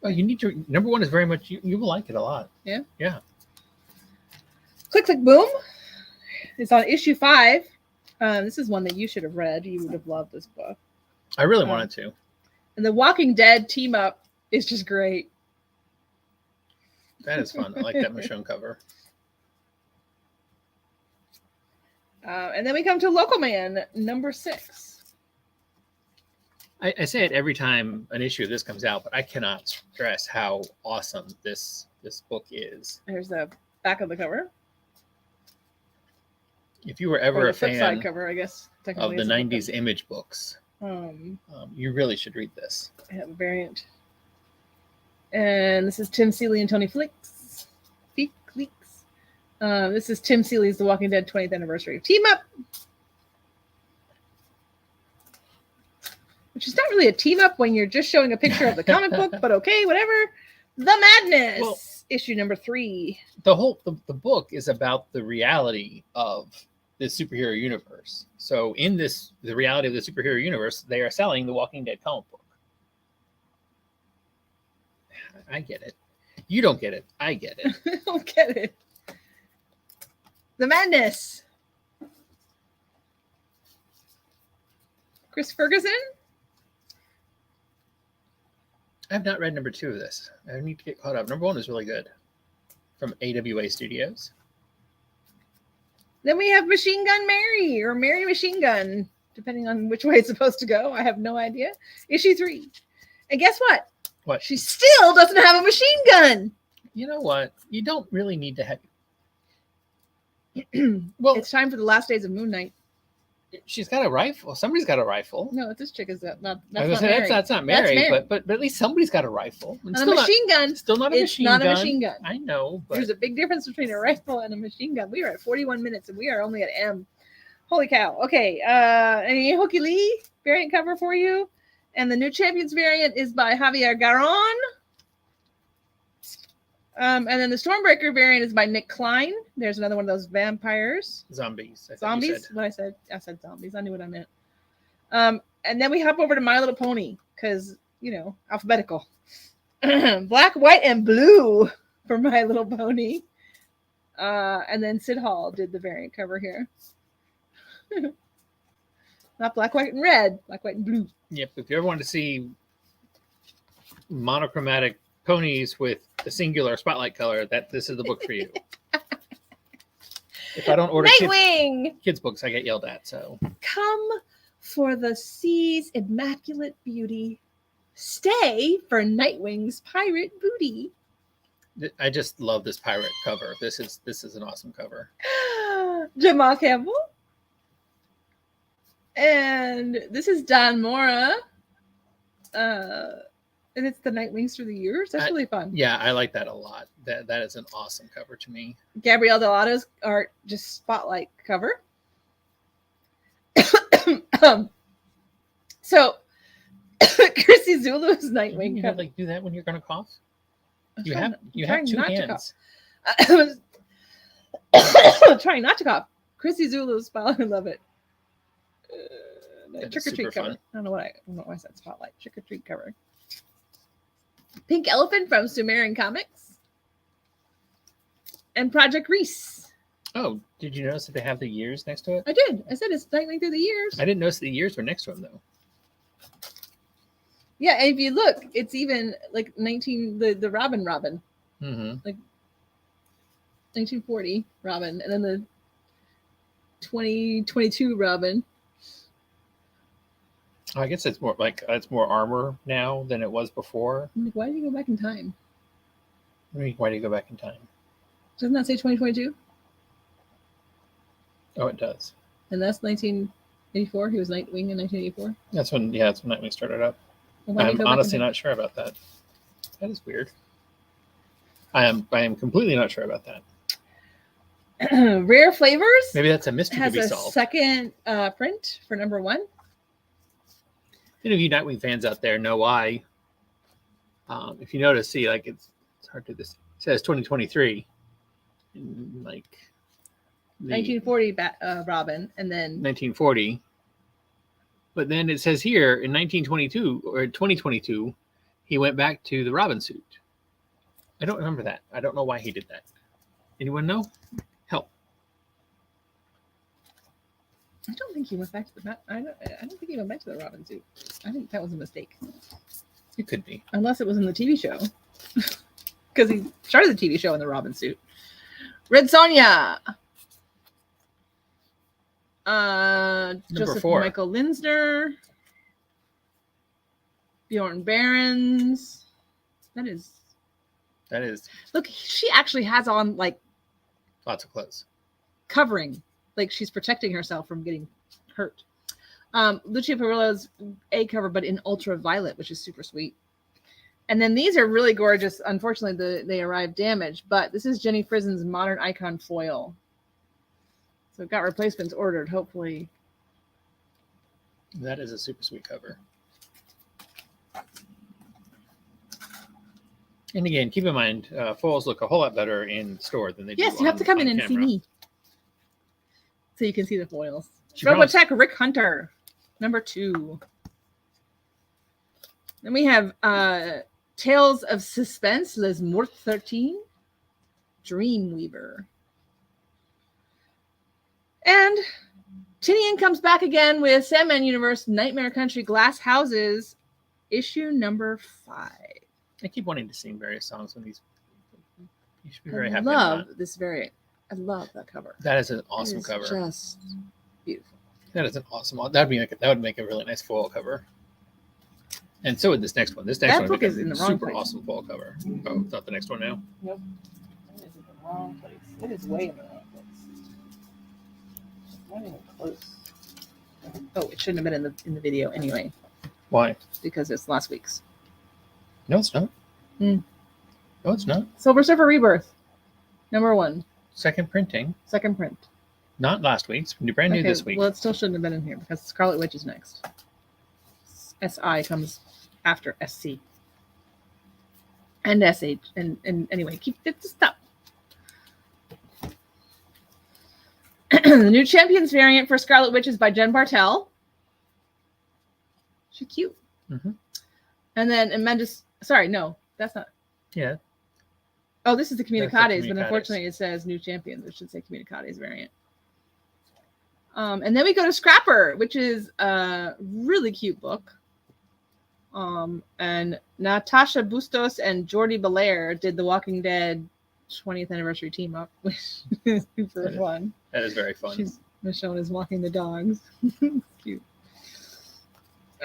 Oh, you need to. Number 1 is very much. You will like it a lot. Yeah. Yeah. Click Click Boom. It's on issue 5. This is one that you should have read. You would have loved this book. I really wanted to. And the Walking Dead team up is just great. That is fun. I like that Michonne cover. And then we come to Local Man, number 6. I say it every time an issue of this comes out, but I cannot stress how awesome this book is. There's the back of the cover. If you were ever a flip side fan cover, I guess, of the 90s image books, you really should read this. I have a variant. And this is Tim Seeley and Tony Fleeks. This is Tim Seeley's The Walking Dead 20th anniversary team up. Which is not really a team up when you're just showing a picture of the comic book, but okay, whatever. The Madness, well, issue number 3. The book is about the reality of the superhero universe. So in the reality of the superhero universe, they are selling the Walking Dead comic book. I get it. You don't get it. I get it. I don't get it. The Madness. Chris Ferguson. I have not read number 2 of this. I need to get caught up. Number 1 is really good. From AWA Studios. Then we have Machine Gun Mary, or Mary Machine Gun, depending on which way it's supposed to go. I have no idea. Issue 3. And guess what? What? She still doesn't have a machine gun. You know what? You don't really need to have... Well, it's time for the last days of Moon Knight. She's got a rifle. Somebody's got a rifle. No, this chick is not. I was That's gonna not say, Mary. that's not Mary, Mary. but at least somebody's got a rifle. And And a machine gun. Still not a It's machine not gun. a machine gun. I know, but There's a big difference between a rifle and a machine gun. We are at 41 minutes and we are only at M. Holy cow. Okay. Any Hooky Lee variant cover for you? And the new Champions variant is by Javier Garon. And then the Stormbreaker variant is by Nick Klein. There's another one of those vampires. zombies. I think you Zombies? said. What I said? I said zombies. I knew what I meant. And then we hop over to My Little Pony because, alphabetical. Black, white, and blue for My Little Pony. And then Sid Hall did the variant cover here. Not black, white, and red. Black, white, and blue. Yep. If you ever want to see monochromatic ponies with a singular spotlight color, this is the book for you. If I don't order Nightwing! kids books, I get yelled at. So Come for the sea's immaculate beauty. Stay for Nightwing's pirate booty. I just love this pirate cover. This is an awesome cover. Jamal Campbell. And this is Don Mora. And it's the Nightwings Through the Years. That's really fun. Yeah, I like that a lot. That is an awesome cover to me. Gabrielle Delato's art, just spotlight cover. So Chrissy Zulu's Nightwing You cover. have like do that when you're gonna cough. I'm You trying- have I'm trying two not to hands. cough. I was trying not to cough. Chrissy Zulu's spotlight. I love it. That is Trick or treat super cover. fun. I don't know why I said spotlight. Trick or treat cover. Pink Elephant from Sumerian Comics. And Project Reese. Oh, did you notice that they have the years next to it? I did. I said it's Nightwing Through the Years. I didn't notice the years were next to them though. Yeah, and if you look, it's even like the Robin, Mm-hmm. 1940 Robin, and then the 2022 Robin. I guess it's more armor now than it was before. I'm like, why did you go back in time? I mean, why do you go back in time? Doesn't that say 2022? Oh, it does. And that's 1984. He was Nightwing in 1984. That's when Nightwing started up. Well, why did you I'm go back in honestly time? not sure about that. That is weird. I am completely not sure about that. Rare Flavors Maybe that's a mystery to has be a solved. second print for number 1. Any of you Nightwing fans out there know why? If you notice, see, like it's hard to this. It says 2023, like the 1940 Robin, and then 1940. But then it says here in 1922 or 2022, he went back to the Robin suit. I don't remember that. I don't know why he did that. Anyone know? Help. I don't think he went back to the. I don't think he went back to the Robin suit. I think that was a mistake, It could be. unless it was in the TV show, because he started the TV show in the Robin suit. Red Sonja. Joseph 4. Michael Linsner. Bjorn Barons. That is. Look, she actually has on like Lots of clothes. covering, like she's protecting herself from getting hurt. Lucia Perillo's A cover, but in ultraviolet, which is super sweet. And then these are really gorgeous. Unfortunately, they arrived damaged, but this is Jenny Frizen's Modern Icon foil. So it got replacements ordered, hopefully. That is a super sweet cover. And again, keep in mind, foils look a whole lot better in store than they do. Yes, you have to come in on and see camera. me, so you can see the foils. She promised- Robotech Rick Hunter, number 2. Then we have Tales of Suspense, Les Morts 13, Dreamweaver. And Tinian comes back again with Sandman Universe Nightmare Country Glass Houses, issue number 5. I keep wanting to sing various songs when these. You should be very I happy. love this variant. I love that cover. That is an awesome It is cover. Just beautiful. That is an awesome. That would make a really nice foil cover. And so would this next one. This next That one book would make is a in the wrong super place. awesome foil cover. Oh, it's not the next one now. Nope. It is in the wrong place. It is way in the wrong place. Not even close. Oh, it shouldn't have been in the video anyway Why? because it's last week's. No, it's not. Hmm. No, it's not. Silver Surfer Rebirth, number 1, Second printing. second print. Not last week's. Brand new this week. Well, it still shouldn't have been in here because Scarlet Witch is next. SI comes after SC. And SH. And anyway, keep it to stop. The new Champions variant for Scarlet Witch is by Jen Bartel. She's cute. Mm-hmm. And then Mendes. Sorry, no, that's not. Yeah. Oh, this is the That's the Communicates, but Communicates. unfortunately it says new Champions. It should say Communicates variant. And then we go to Scrapper, which is a really cute book. And Natasha Bustos and Jordi Belair did the Walking Dead 20th anniversary team up, which is super fun. That is very fun. Michonne is walking the dogs. Cute.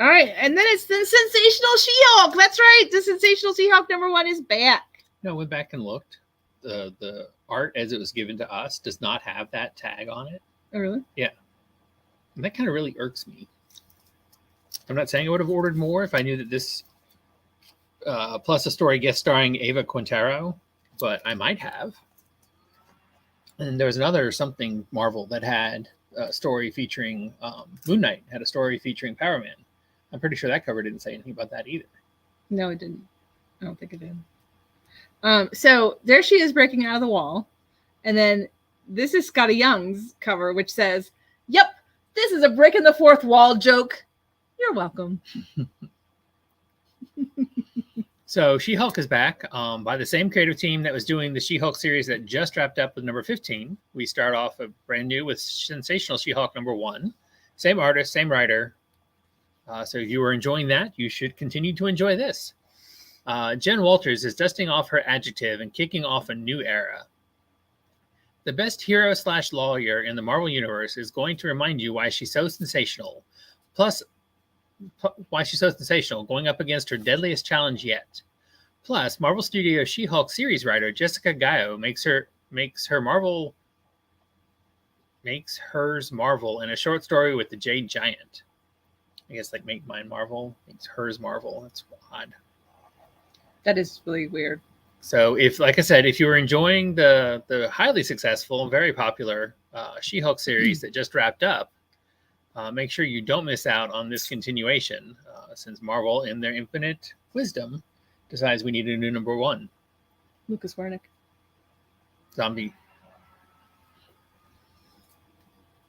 All right, and then it's the Sensational She-Hulk. That's right. The Sensational She-Hulk number 1 is back. No, I went back and looked. The art as it was given to us does not have that tag on it. Oh, really? And that kind of really irks me. I'm not saying I would have ordered more if I knew that this plus a story guest starring Ava Quintero, but I might have. And there was another something Marvel that had a story featuring Moon Knight, had a story featuring Power Man. I'm pretty sure that cover didn't say anything about that either. No, it didn't. I don't think it did. So there she is breaking out of the wall. And then this is Scotty Young's cover, which says, "Yep, this is a break in the fourth wall joke. You're welcome." So She-Hulk is back by the same creative team that was doing the She-Hulk series that just wrapped up with number 15. We start off a brand new with Sensational She-Hulk number 1. Same artist, same writer. So if you were enjoying that, you should continue to enjoy this. Jen Walters is dusting off her adjective and kicking off a new era. The best hero/lawyer in the Marvel Universe is going to remind you why she's so sensational. Plus, why she's so sensational, going up against her deadliest challenge yet. Plus, Marvel Studios She-Hulk series writer Jessica Gallo makes hers Marvel in a short story with the Jade Giant. I guess like make mine Marvel, makes hers Marvel. That's odd. That is really weird. So if, like I said, if you were enjoying the highly successful and very popular She-Hulk series that just wrapped up, make sure you don't miss out on this continuation, since Marvel, in their infinite wisdom, decides we need a new number 1. Lucas Wernick. Zombie.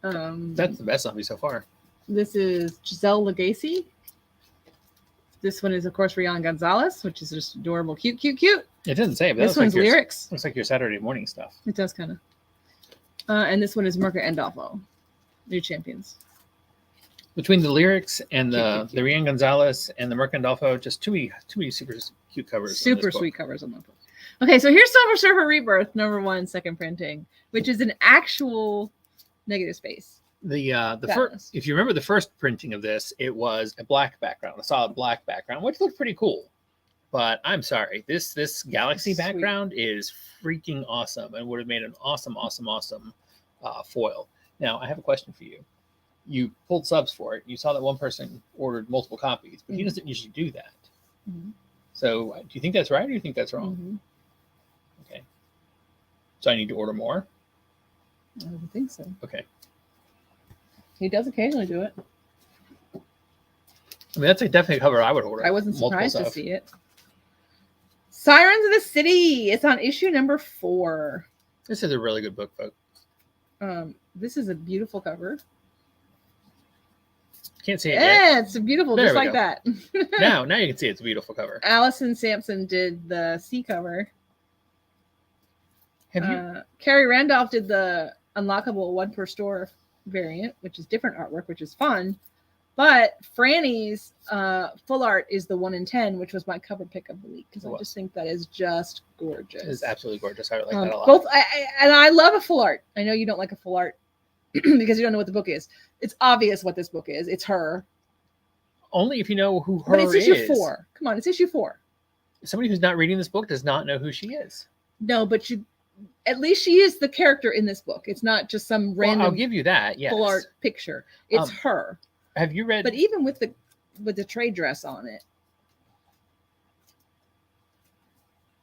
That's the best zombie so far. This is Giselle Legacy. This one is, of course, Rian Gonzalez, which is just adorable, cute, cute, cute. It doesn't say, but This one's lyrics. Looks like your Saturday morning stuff. It does kind of. And this one is Mirka Andolfo, new champions. Between the lyrics and the Rian Gonzalez and the Mercandolfo, just too many super cute covers. Super sweet covers on that book. Okay, so here's Silver Surfer Rebirth, number 1, second printing, which is an actual negative space. The first, if you remember the first printing of this, it was a black background, a solid black background, which looked pretty cool. But I'm sorry, this galaxy background is freaking awesome and would have made an awesome foil. Now I have a question for you. You pulled subs for it. You saw that one person ordered multiple copies, but he doesn't usually do that. Mm-hmm. So do you think that's right or do you think that's wrong? Mm-hmm. Okay. So I need to order more? I don't think so. Okay. He does occasionally do it. I mean, that's a definite cover I would order. I wasn't surprised to see it. Sirens of the City. It's on issue number 4. This is a really good book, folks. This is a beautiful cover. Can't see it yet. Yeah, it's beautiful, There just we like go. that. Now you can see it's a beautiful cover. Allison Sampson did the C cover. Have you? Carrie Randolph did the unlockable 1 per store variant, which is different artwork, which is fun. But Franny's full art is the 1 in 10, which was my cover pick of the week because I just think that is just gorgeous. It is absolutely gorgeous. I like that a lot. Both, I love a full art. I know you don't like a full art because you don't know what the book is. It's obvious what this book is. It's her. Only if you know who her but it's issue is. 4. Come on, it's issue 4. Somebody who's not reading this book does not know who she is. No, but at least she is the character in this book. It's not just some Well, random I'll give you that. Yes. full art picture. It's her. Have you read? But even with the trade dress on it,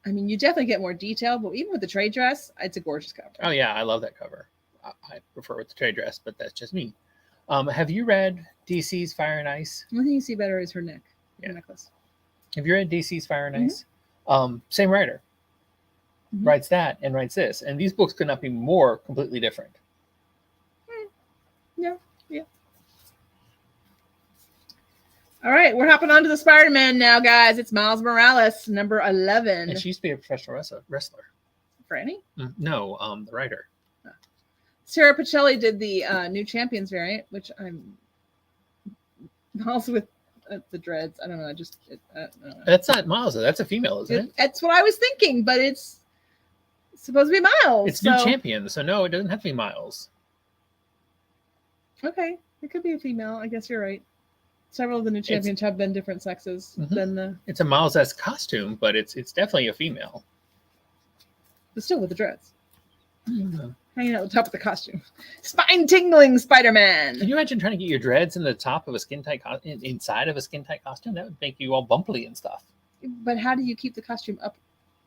I mean, you definitely get more detail. But even with the trade dress, it's a gorgeous cover. Oh yeah, I love that cover. I prefer with the trade dress, but that's just me. Have you read DC's Fire and Ice? The only thing you see better is her neck, Yeah. her necklace. Have you read DC's Fire and Ice? Same writer. Mhm. Writes that and writes this. And these books could not be more completely different. Yeah. All right, we're hopping on to the Spider-Man now, guys. It's Miles Morales, number 11. And she used to be a professional wrestler. Franny? No, the writer. Sarah Pacelli did the New Champions variant, which I'm also with the dreads. I don't know. I don't know. That's not Miles. That's a female, isn't it? That's what I was thinking, but it's supposed to be Miles. It's New Champion, so no, it doesn't have to be Miles. Okay, it could be a female. I guess you're right. Several of the New Champions have been different sexes than the. It's a Miles-esque costume, but it's definitely a female. But still with the dreads. Mm-hmm. Hanging out the top of the costume. Spine-tingling Spider-Man. Can you imagine trying to get your dreads in the top of a skin-tight inside of a skin-tight costume? That would make you all bumpy and stuff. But how do you keep the costume up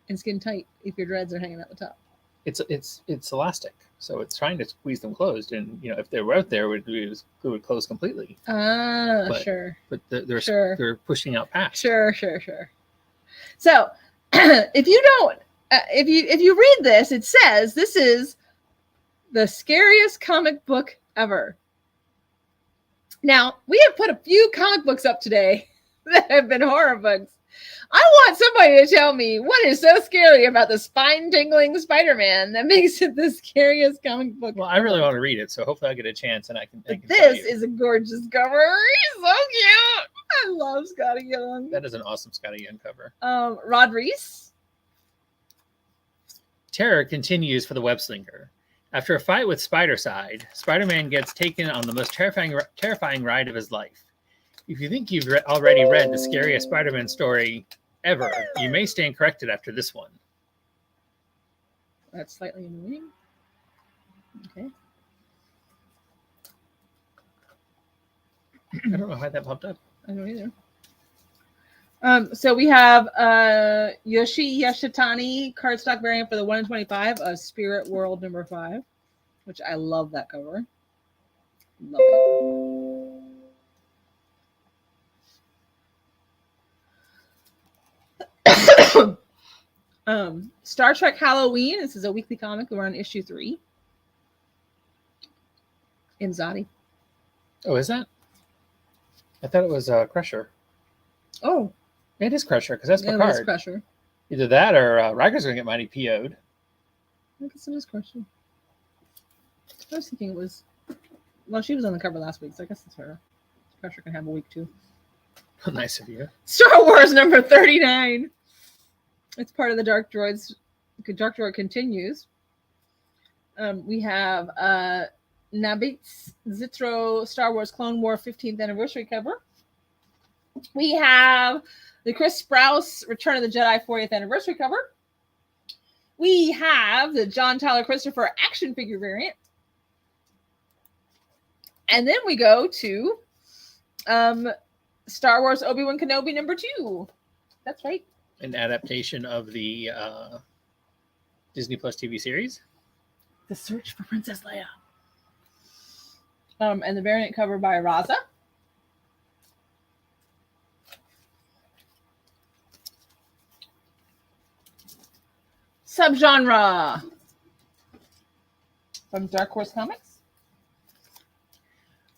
and skin tight if your dreads are hanging out the top? It's elastic, so it's trying to squeeze them closed. And if they were out there, it would close completely. Sure. But they're pushing out past. Sure. So, if you don't, if you read this, it says this is the scariest comic book ever. Now, we have put a few comic books up today that have been horror books. I want somebody to tell me what is so scary about the spine-tingling Spider-Man that makes it the scariest comic book. Well, I really want to read it, so hopefully I get a chance and I can. This is a gorgeous cover. He's so cute. I love Scotty Young. That is an awesome Scotty Young cover. Rod Reese. Terror continues for the web slinger. After a fight with Spider-Side, Spider-Man gets taken on the most terrifying ride of his life. If you think you've already read the scariest Spider-Man story ever, you may stand corrected after this one. That's slightly annoying. Okay. I don't know how that popped up. I don't either. So we have Yoshi Yashitani cardstock variant for the 1 in 25 of Spirit World number 5, which I love that cover. Love it. Star Trek Halloween. This is a weekly comic. We're on issue 3. Imzadi. Oh, is that? I thought it was Crusher. Oh, It is Crusher, because that's yeah, Picard. that's Crusher. Either that or Riker's going to get mighty PO'd. I guess it is Crusher. I was thinking it was... Well, she was on the cover last week, so I guess it's her. Crusher can have a week, too. Nice of you. Star Wars number 39. It's part of the Dark Droids. Dark Droid continues. We have Nabitz Zitro Star Wars Clone War 15th anniversary cover. We have the Chris Sprouse Return of the Jedi 40th anniversary cover. We have the John Tyler Christopher action figure variant. And then we go to Star Wars Obi-Wan Kenobi number 2. That's right. An adaptation of the Disney Plus TV series. The Search for Princess Leia. And the variant cover by Raza. Subgenre from Dark Horse Comics.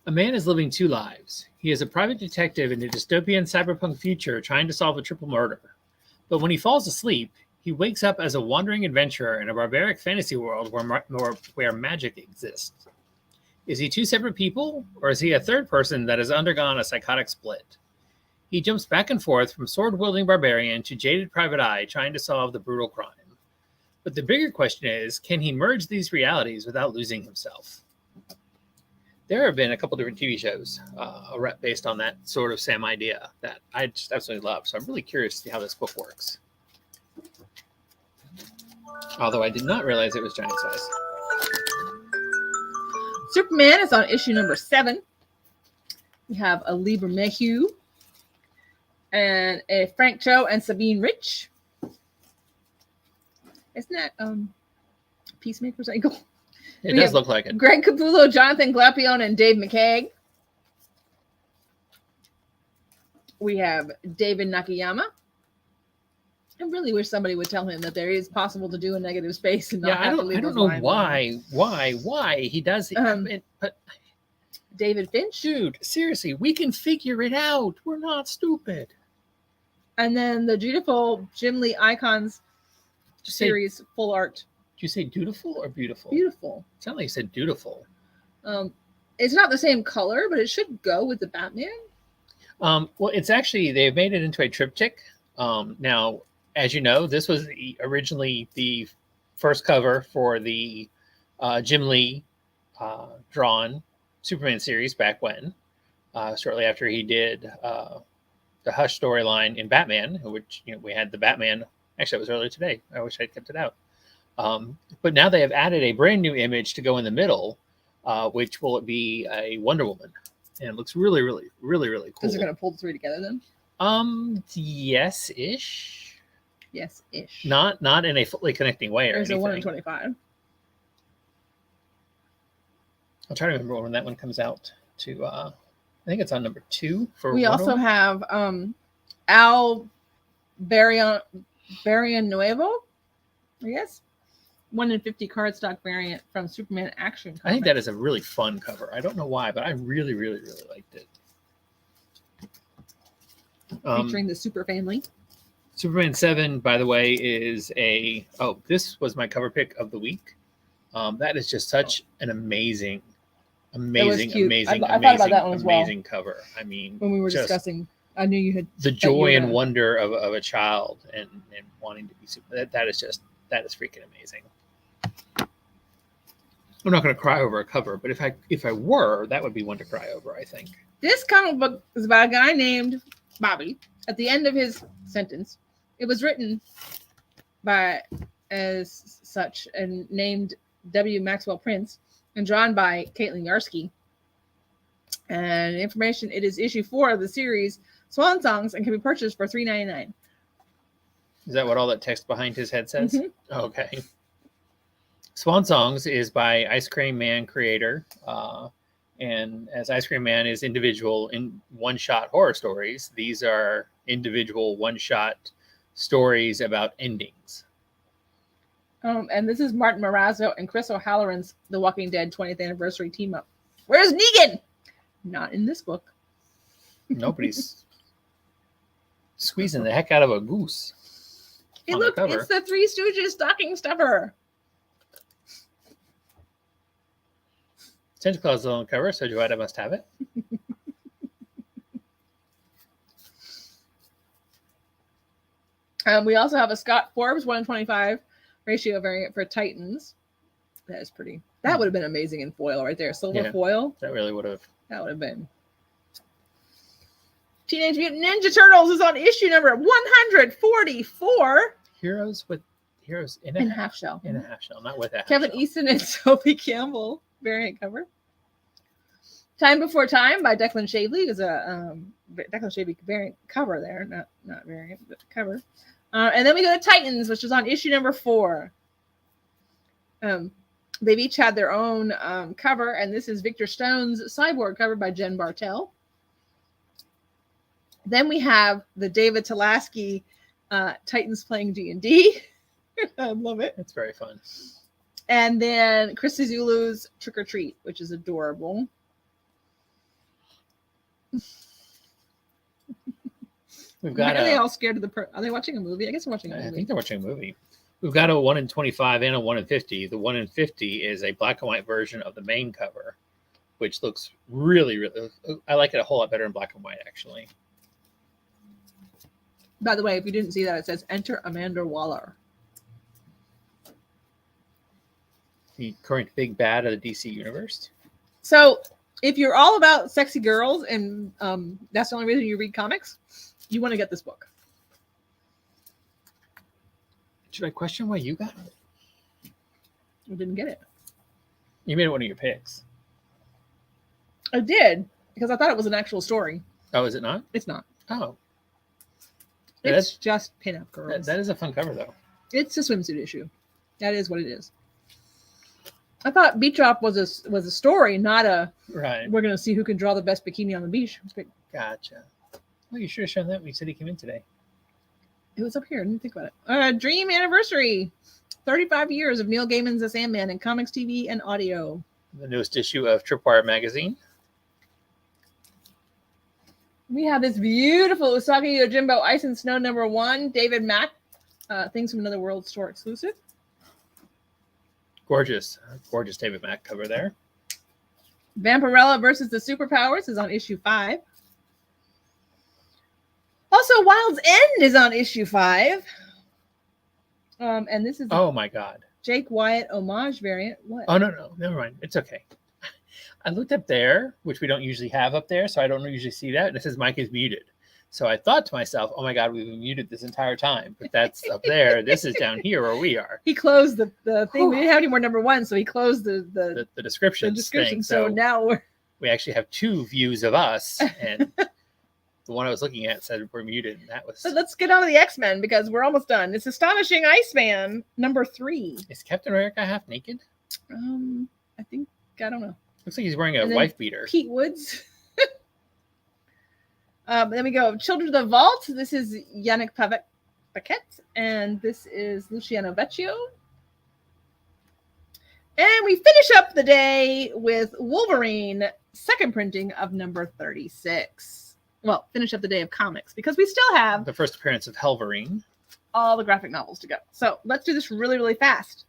A man is living 2 lives. He is a private detective in a dystopian cyberpunk future trying to solve a triple murder. But when he falls asleep, he wakes up as a wandering adventurer in a barbaric fantasy world where magic exists. Is he 2 separate people, or is he a third person that has undergone a psychotic split? He jumps back and forth from sword-wielding barbarian to jaded private eye trying to solve the brutal crime. But the bigger question is, can he merge these realities without losing himself? There have been a couple different TV shows based on that sort of same idea that I just absolutely love. So I'm really curious to see how this book works. Although I did not realize it was giant size. Superman is on issue number 7. We have a Lieber Mayhew and a Frank Cho and Sabine Rich. Isn't that Peacemaker's angle? It We does have look like it. Greg Capullo, Jonathan Glapion, and Dave McCaig. We have David Nakayama. I really wish somebody would tell him that there is possible to do a negative space and not Yeah, have to leave I don't those know lines on. why he does it. But David Finch. dude, seriously, we can figure it out. We're not stupid. And then the beautiful Jim Lee Icons Just say, series full art. did you say dutiful or beautiful? Beautiful. It sounded like you said dutiful. It's not the same color, but it should go with the Batman. Well, it's actually, they've made it into a triptych. Now, as you know, this was originally the first cover for the Jim Lee drawn Superman series back when, shortly after he did the Hush storyline in Batman, which we had the Batman. Actually, it was earlier today. I wish I'd kept it out. But now they have added a brand new image to go in the middle, which will be a Wonder Woman, and it looks really, really, really, really cool. Is it going to pull the 3 together then? Yes-ish. Yes-ish. Not in a fully connecting way or There's anything. a 1 in 25. I'll try to remember when that one comes out. I think it's on number 2 for. We Wonder also Woman. have Al Barrionuevo, I guess. 1 in 50 cardstock variant from Superman Action Comics. I think that is a really fun cover. I don't know why, but I really, really, really liked it. Featuring the Super Family. Superman 7, by the way, is this was my cover pick of the week. That is just such an amazing cute. I thought about that one as well. amazing cover. I mean, When we were just discussing, I knew you had the joy and wonder of a child and wanting to be super. That is freaking amazing. I'm not going to cry over a cover, but if I were, that would be one to cry over, I think. This comic book is about a guy named Bobby. At the end of his sentence, it was written by as such and named W. Maxwell Prince and drawn by Caitlin Yarsky. And information, it is issue 4 of the series Swan Songs and can be purchased for $3.99. Is that what all that text behind his head says? Mhm. Okay. Swan Songs is by Ice Cream Man creator. And as Ice Cream Man is individual in one-shot horror stories, these are individual one-shot stories about endings. And this is Martin Morazzo and Chris O'Halloran's The Walking Dead 20th anniversary team up. Where's Negan? Not in this book. Nobody's squeezing the heck out of a goose. Hey, on the look, cover. it's the Three Stooges stocking stuffer. Santa Claus is on the cover, so Joetta must have it. We also have a Scott Forbes 1 in 25 ratio variant for Titans. That is pretty. That would have been amazing in foil right there. Silver foil. That really would have. That would have been. Teenage Mutant Ninja Turtles is on issue number 144. Heroes in In a half shell. in a half shell, not with a half Kevin shell. Easton and Sophie Campbell variant cover. Time Before Time by Declan Shavely is a Declan Shavely variant cover there, not variant, but cover. And then we go to Titans, which is on issue number 4. They've each had their own cover, and this is Victor Stone's Cyborg cover by Jen Bartel. Then we have the David Talaski Titans playing D&D. I love it. It's very fun. And then Christy Zulu's Trick or Treat, which is adorable. We've got. Why are they all scared of the? Are they watching a movie? I guess they're watching a movie. I think they're watching a movie. We've got a 1 in 25 and a 1 in 50. The 1 in 50 is a black and white version of the main cover, which looks really, really. I like it a whole lot better in black and white, actually. By the way, if you didn't see that, it says "Enter Amanda Waller." The current big bad of the DC universe. So, if you're all about sexy girls and that's the only reason you read comics, you want to get this book. Should I question why you got it? I didn't get it. You made it one of your picks. I did because I thought it was an actual story. Oh, is it not? It's not. Oh. It's just pinup girls. That is a fun cover, though. It's a swimsuit issue. That is what it is. I thought Beach Op was a story, not a Right. we're going to see who can draw the best bikini on the beach. It was great. Gotcha. Well, you should have shown that when you said he came in today. It was up here. I didn't think about it. Dream Anniversary. 35 years of Neil Gaiman's The Sandman in comics, TV, and audio. The newest issue of Tripwire magazine. We have this beautiful Usagi Yojimbo Ice and Snow #1, David Mack, Things from Another World store exclusive. Gorgeous David Mack cover there. Vampirella versus the Superpowers is on issue 5. Also, Wild's End is on issue 5. And this is Oh my God. Jake Wyatt homage variant. What? Oh, no. Never mind. It's okay. I looked up there, which we don't usually have up there, so I don't usually see that. And it says Mike is muted. So I thought to myself, oh my God, we've been muted this entire time. But that's up there. This is down here where we are. He closed the thing. We didn't have any more #1, so he closed the description. description. So now we actually have 2 views of us. And the one I was looking at said we're muted. And that was. So let's get on to the X-Men because we're almost done. It's Astonishing Iceman #3. Is Captain America half naked? I think, I don't know. Looks like he's wearing a And then wife beater. Pete Woods. Then we go Children of the Vault. This is Yannick Paquette, and this is Luciano Vecchio. And we finish up the day with Wolverine, second printing of #36. Well, finish up the day of comics because we still have The first appearance of Helverine. all the graphic novels to go. So let's do this really, really fast.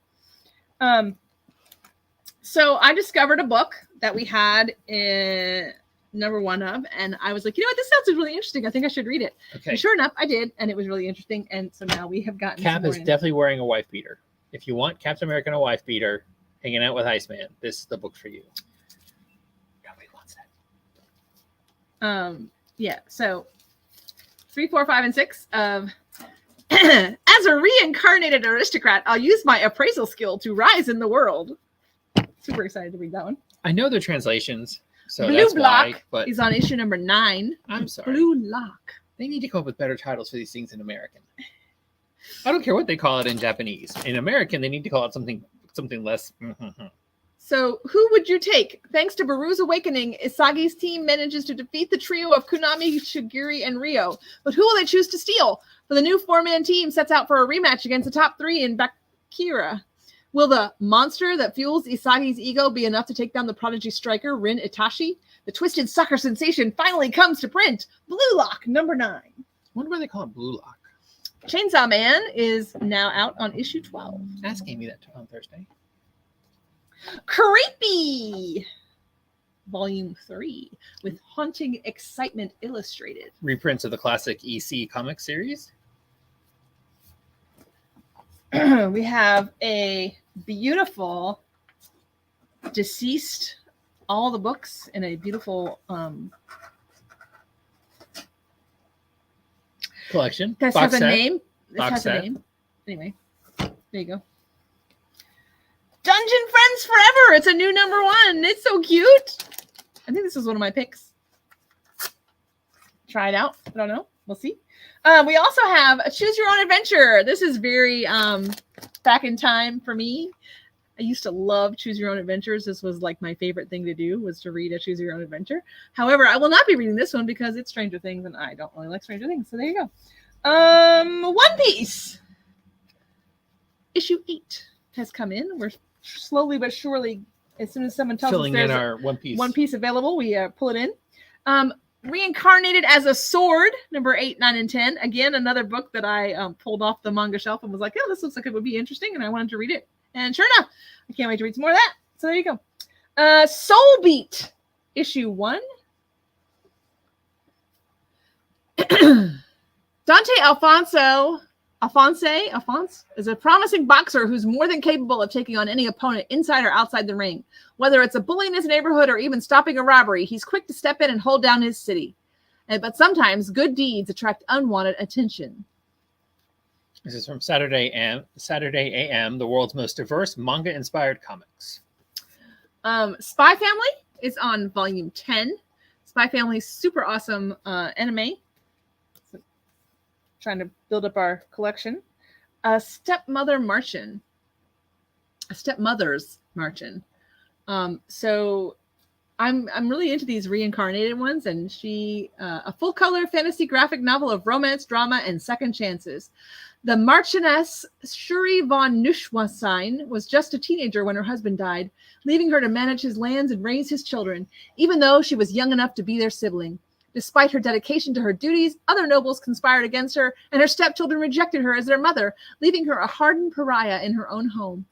So I discovered a book that we had in #1 of, and I was like, you know what, this sounds really interesting. I think I should read it. Okay. And sure enough, I did, and it was really interesting. And so now we have gotten Cap some more is in. definitely wearing a wife beater. If you want Captain America in a wife beater, hanging out with Iceman, this is the book for you. Nobody wants that. Yeah, so 3, 4, 5, and 6 of as a reincarnated aristocrat, I'll use my appraisal skill to rise in the world. Super excited to read that one. I know their translations, so Blue that's Block why, but is on issue #9. I'm sorry. Blue Lock. They need to come up with better titles for these things in American. I don't care what they call it in Japanese. In American, they need to call it something less. So who would you take? Thanks to Baru's awakening, Isagi's team manages to defeat the trio of Kunami, Shigiri, and Ryo. But who will they choose to steal? For the new 4-man team sets out for a rematch against the top 3 in Bakira. Will the monster that fuels Isagi's ego be enough to take down the prodigy striker, Rin Itachi? The twisted soccer sensation finally comes to print. Blue Lock, #9. I wonder why they call it Blue Lock. Chainsaw Man is now out on issue 12. Ask Amy that on Thursday. Creepy! Volume 3 with haunting excitement illustrated. Reprints of the classic EC comic series. We have a beautiful Deceased, all the books in a beautiful Collection. this Box has a set. name. This Box has set. a name. Anyway, there you go. Dungeon Friends Forever. It's a new #1. It's so cute. I think this is one of my picks. Try it out. I don't know. We'll see. We also have a Choose Your Own Adventure. This is very back in time for me. I used to love Choose Your Own Adventures. This was like my favorite thing to do was to read a Choose Your Own Adventure. However, I will not be reading this one because it's Stranger Things and I don't really like Stranger Things. So there you go. One Piece. Issue 8 has come in. We're slowly but surely, as soon as someone tells Filling us in there's our One Piece. One Piece available, we pull it in. Reincarnated as a Sword, #8, 9, and 10. Again, another book that I pulled off the manga shelf and was like, oh, this looks like it would be interesting, and I wanted to read it. And sure enough, I can't wait to read some more of that. So there you go. Soul Beat, issue 1. Dante Alphonse is a promising boxer who's more than capable of taking on any opponent inside or outside the ring. Whether it's a bully in his neighborhood or even stopping a robbery, he's quick to step in and hold down his city. But sometimes good deeds attract unwanted attention. This is from Saturday AM, the world's most diverse manga-inspired comics. Spy Family is on volume 10. Spy Family is super awesome anime. So, trying to build up our collection. Stepmother's Marchin. So I'm really into these reincarnated ones, and she a full color fantasy graphic novel of romance, drama, and second chances. The Marchioness Shuri von Neuschwanstein was just a teenager when her husband died, leaving her to manage his lands and raise his children, even though she was young enough to be their sibling. Despite her dedication to her duties, other nobles conspired against her, and her stepchildren rejected her as their mother, leaving her a hardened pariah in her own home.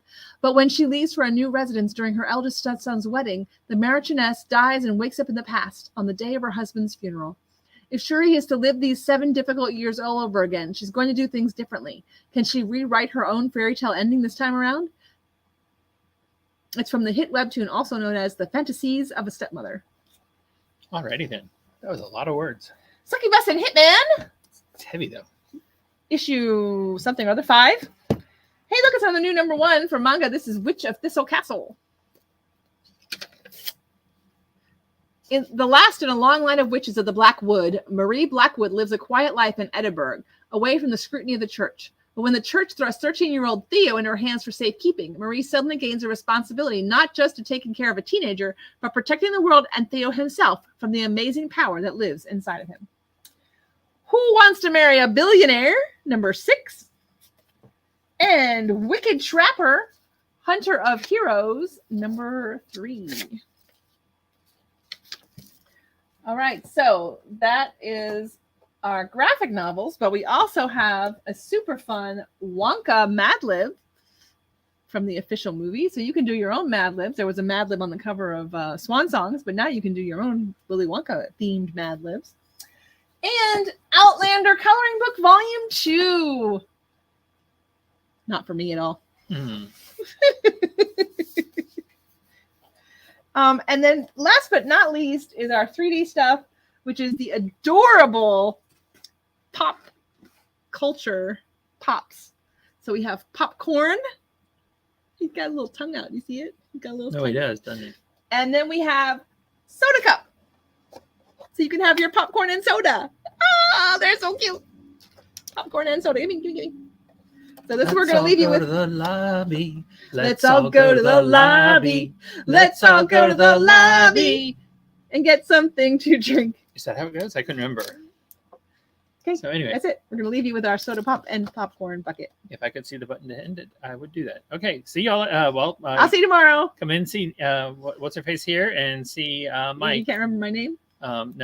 But when she leaves for a new residence during her eldest stepson's wedding, the Marchioness dies and wakes up in the past on the day of her husband's funeral. If Shuri is to live these 7 difficult years all over again, she's going to do things differently. Can she rewrite her own fairy tale ending this time around? It's from the hit webtoon, also known as The Fantasies of a Stepmother. Alrighty then. That was a lot of words. Succubus and Hitman. It's heavy though. Issue something or other 5. Hey, look, it's on the new number 1 for manga. This is Witch of Thistle Castle. In the last in a long line of witches of the Black Wood, Marie Blackwood lives a quiet life in Edinburgh, away from the scrutiny of the church. But when the church thrusts 13-year-old Theo into her hands for safekeeping, Marie suddenly gains a responsibility not just to taking care of a teenager, but protecting the world and Theo himself from the amazing power that lives inside of him. Who Wants to Marry a Billionaire? Number 6. And Wicked Trapper, Hunter of Heroes, number 3. All right, so that is our graphic novels, but we also have a super fun Wonka Mad Lib from the official movie. So you can do your own Mad Libs. There was a Mad Lib on the cover of Swan Songs, but now you can do your own Willy Wonka themed Mad Libs. And Outlander Coloring Book Volume 2. Not for me at all. Mm. And then last but not least is our 3D stuff, which is the adorable pop culture pops. So we have Popcorn. He's got a little tongue out. You see it? He's got a little No, tongue. he does, doesn't he? And then we have Soda Cup. So you can have your popcorn and soda. Ah, they're so cute. Popcorn and soda. Give me. So this we're going to leave you with. The lobby. Let's all go to the lobby. Let's all go to the lobby and get something to drink. Is that how it goes? I couldn't remember. Okay, So anyway, that's it. We're going to leave you with our soda pop and popcorn bucket. if I could see the button to end it, I would do that. Okay, see y'all. I'll see you tomorrow. Come in, see what's her face here, and see You Mike. can't remember my name? No,